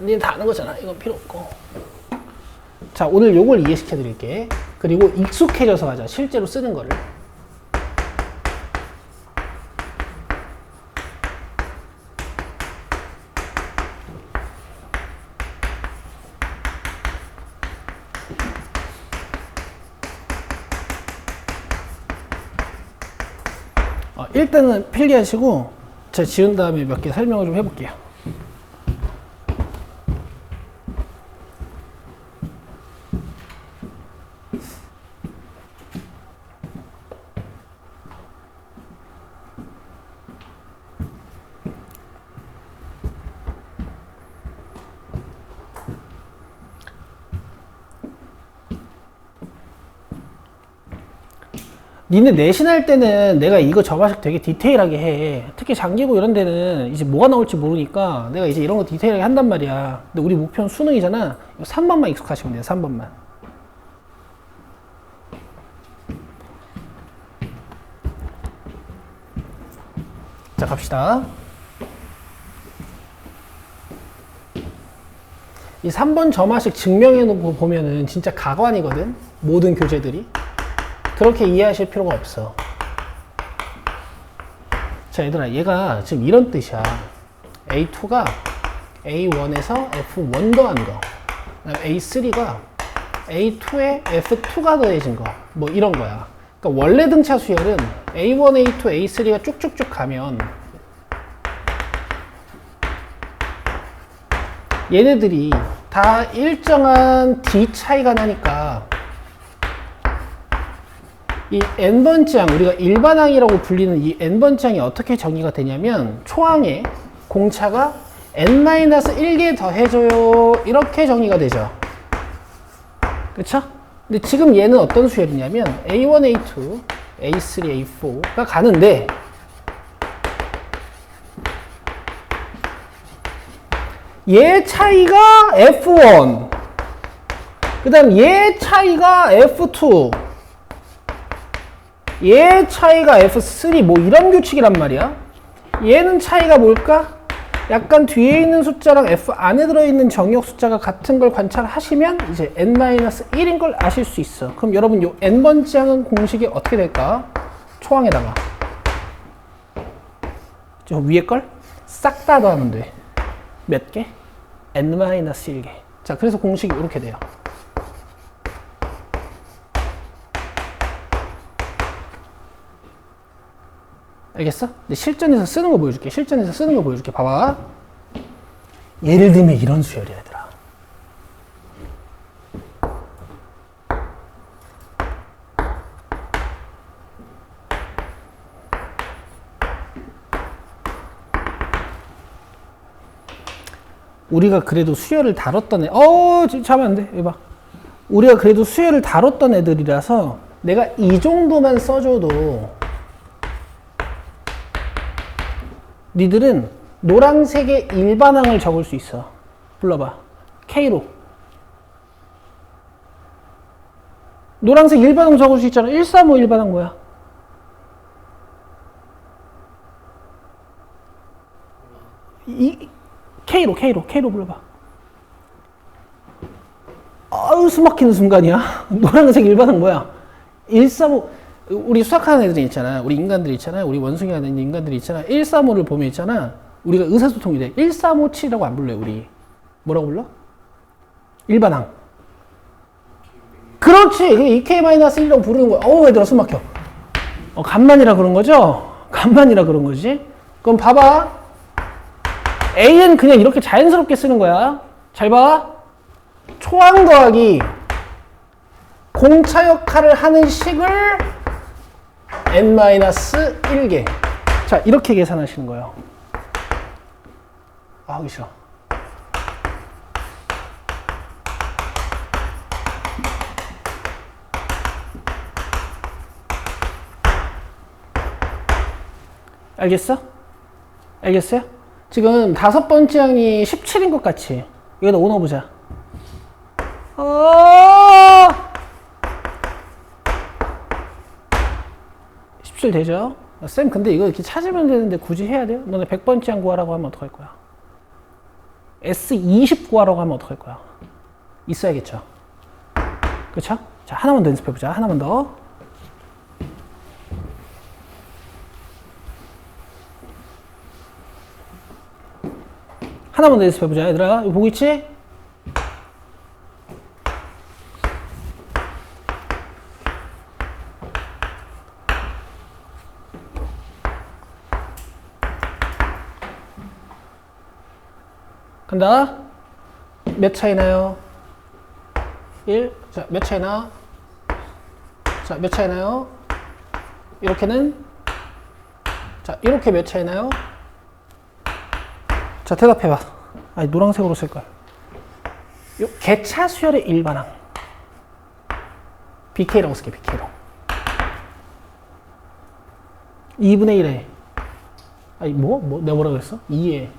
Speaker 1: 니는 다 아는 거잖아. 이건 필요 없고. 자, 오늘 요걸 이해시켜 드릴게. 그리고 익숙해져서 가자. 실제로 쓰는 거를. 일단은 필기하시고 제가 지운 다음에 몇 개 설명을 좀 해볼게요. 니네 내신할 때는 내가 이거 저마식 되게 디테일하게 해. 특히 장기고 이런 데는 이제 뭐가 나올지 모르니까 내가 이제 이런 거 디테일하게 한단 말이야. 근데 우리 목표는 수능이잖아. 3번만 익숙하시면 돼요. 3번만. 자, 갑시다. 이 3번 저마식 증명해 놓고 보면은 진짜 가관이거든. 모든 교재들이. 그렇게 이해하실 필요가 없어. 자, 얘들아, 얘가 지금 이런 뜻이야. A2가 A1에서 F1 더한 거. A3가 A2에 F2가 더해진 거. 뭐 이런 거야. 그러니까 원래 등차 수열은 A1, A2, A3가 쭉쭉쭉 가면 얘네들이 다 일정한 D 차이가 나니까 이 n번째 항, 우리가 일반항이라고 불리는 이 n번째 항이 어떻게 정의가 되냐면 초항에 공차가 n-1개 더해줘요. 이렇게 정의가 되죠. 그쵸? 근데 지금 얘는 어떤 수열이냐면 A1, A2, A3, A4가 가는데 얘 차이가 F1, 그 다음 얘 차이가 F2, 얘 차이가 F3, 뭐 이런 규칙이란 말이야. 얘는 차이가 뭘까? 약간 뒤에 있는 숫자랑 F 안에 들어있는 정역 숫자가 같은 걸 관찰하시면 이제 n-1인 걸 아실 수 있어. 그럼 여러분 요 n번째 항은 공식이 어떻게 될까? 초항에다가 저 위에 걸 싹 다 더하면 돼. 몇 개? n-1개. 자, 그래서 공식이 이렇게 돼요. 알겠어? 근데 실전에서 쓰는 거 보여줄게. 실전에서 쓰는 거 보여줄게. 봐봐. 예를 들면 이런 수열이야, 얘들아. 우리가 그래도 수열을 다뤘던 애, 잠깐만 안 돼. 이봐. 우리가 그래도 수열을 다뤘던 애들이라서 내가 이 정도만 써줘도 니들은 노란색의 일반항을 적을 수 있어. 불러봐. K로. 노란색 일반항 적을 수 있잖아. 135 일반항 뭐야? K로 불러봐. 아유, 숨 막히는 순간이야. 노란색 일반항 뭐야? 135, 우리 수학하는 애들이 있잖아. 우리 인간들이 있잖아. 우리 원숭이 하는 인간들이 있잖아. 135를 보면 있잖아. 우리가 의사소통이 돼. 1357이라고 안 불러요, 우리. 뭐라고 불러? 일반항. 그렇지. 2K-1이라고 부르는 거야. 어우, 얘들아, 숨 막혀. 간만이라 그런 거죠? 간만이라 그런 거지. 그럼 봐봐. A는 그냥 이렇게 자연스럽게 쓰는 거야. 잘 봐. 초항 더하기 공차 역할을 하는 식을 n-1개. 자, 이렇게 계산하시는 거예요. 아, 하기 싫어. 알겠어? 알겠어요? 지금 5번째 항이 17인 것 같지? 여기다 5 넣어보자. 17 되죠? 쌤, 근데 이거 이렇게 찾으면 되는데 굳이 해야 돼요? 너네 100번째 항 구하라고 하면 어떡할 거야? S20 구하라고 하면 어떡할 거야? 있어야겠죠? 그쵸? 자, 하나만 더 연습해보자. 하나만 더. 하나만 더 연습해보자. 얘들아, 이거 보고 있지? 간다. 몇 차이 나요? 1. 자, 몇 차이 나? 자, 몇 차이 나요? 이렇게는? 자, 이렇게 몇 차이 나요? 자, 대답해봐. 아니, 노란색으로 쓸걸. 요 개차 수열의 일반항. BK라고 쓸게, BK로. 2분의 1에. 아니, 내가 뭐라 그랬어? 2에.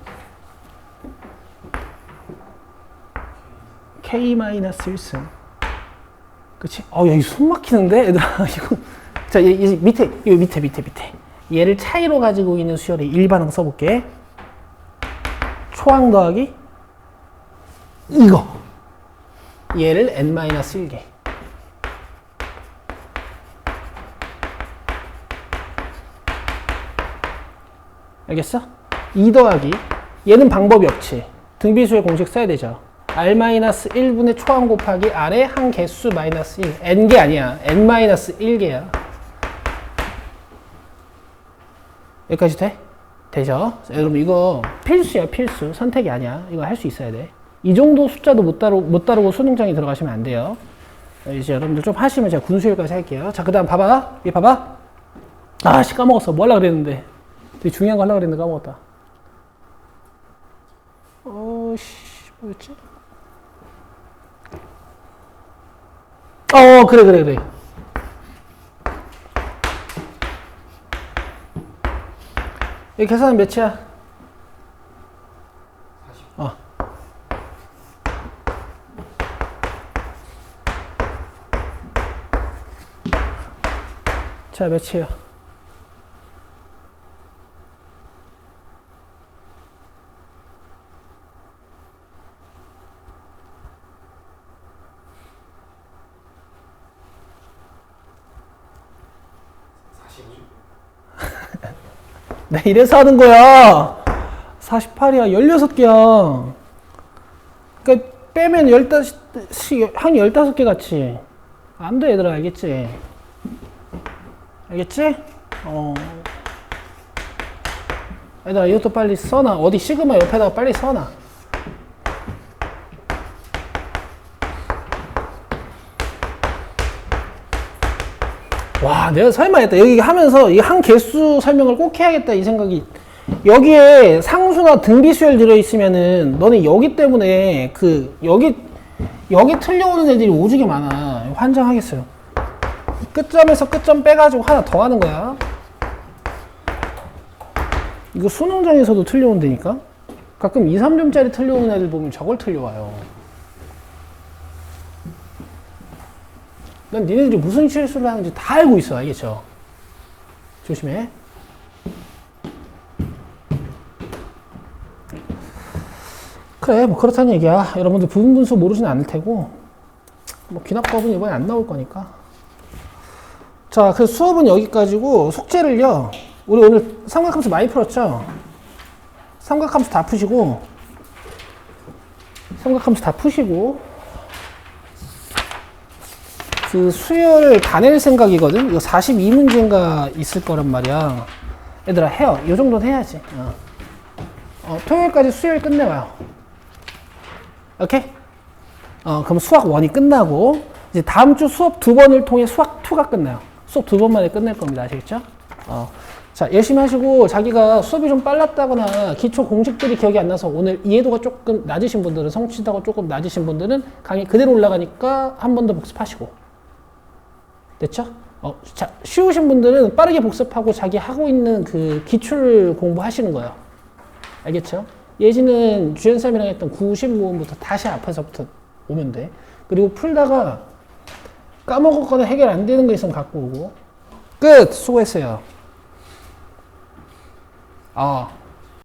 Speaker 1: K-1승. 그치? 야, 이 숨 막히는데? 얘들아, 이거. 자, 이 밑에. 얘를 차이로 가지고 있는 수열의 일반항 써볼게. 초항 더하기 이거. 얘를 n-1개. 알겠어? 2 더하기. 얘는 방법이 없지. 등비수의 공식 써야 되죠. R-1분의 초항 곱하기 R의 한 개수 마이너스 1. N개 아니야. N-1개야. 여기까지 돼? 되죠? 자, 여러분 이거 필수야, 필수. 선택이 아니야. 이거 할 수 있어야 돼. 이 정도 숫자도 못 다루고 수능장에 들어가시면 안 돼요. 이제 여러분들 좀 하시면 제가 군수일까지 할게요. 자, 그 다음 봐봐. 얘 봐봐. 아씨, 까먹었어. 뭐 하려고 그랬는데. 되게 중요한 거 하려고 그랬는데 까먹었다. 뭐였지? 그래. 이 계산은 몇이야? 40. 자, 몇이에요? 네, 이래서 하는 거야. 48이야. 16개야. 그러니까 빼면 15, 한 15개 같이. 안 돼, 얘들아. 알겠지? 알겠지? 얘들아, 이것도 빨리 써놔. 어디 시그마 옆에다가 빨리 써놔. 와, 내가 설마 했다. 여기 하면서 이 한 개수 설명을 꼭 해야겠다 이 생각이. 여기에 상수나 등비수열 들어있으면은 너네 여기 때문에 여기 틀려오는 애들이 오지게 많아. 환장하겠어요. 끝점에서 끝점 빼가지고 하나 더 하는 거야. 이거 수능장에서도 틀려온다니까? 가끔 2, 3점짜리 틀려오는 애들 보면 저걸 틀려와요. 난 니네들이 무슨 실수를 하는지 다 알고 있어. 알겠죠? 조심해. 그래, 뭐 그렇다는 얘기야. 여러분들 부분 분수 모르진 않을 테고, 뭐 귀납법은 이번에 안 나올 거니까. 자, 그래서 수업은 여기까지고, 숙제를요, 우리 오늘 삼각함수 많이 풀었죠? 삼각함수 다 푸시고, 그 수열 다 낼 생각이거든? 이거 42문제인가 있을 거란 말이야. 얘들아, 해요. 이 정도는 해야지. 토요일까지 수열 끝내와요. 오케이? 그럼 수학 1이 끝나고, 이제 다음 주 수업 2번을 통해 수학 2가 끝나요. 수업 2번 만에 끝낼 겁니다. 아시겠죠? 자, 열심히 하시고, 자기가 수업이 좀 빨랐다거나, 기초 공식들이 기억이 안 나서 오늘 이해도가 조금 낮으신 분들은, 성취도가 조금 낮으신 분들은 강의 그대로 올라가니까 한 번 더 복습하시고. 됐죠? 자, 쉬우신 분들은 빠르게 복습하고 자기 하고 있는 그 기출 공부하시는 거예요. 알겠죠? 예지는 주연쌤이랑 했던 95원부터 다시 앞에서부터 오면 돼. 그리고 풀다가 까먹었거나 해결 안 되는 거 있으면 갖고 오고. 끝! 수고했어요.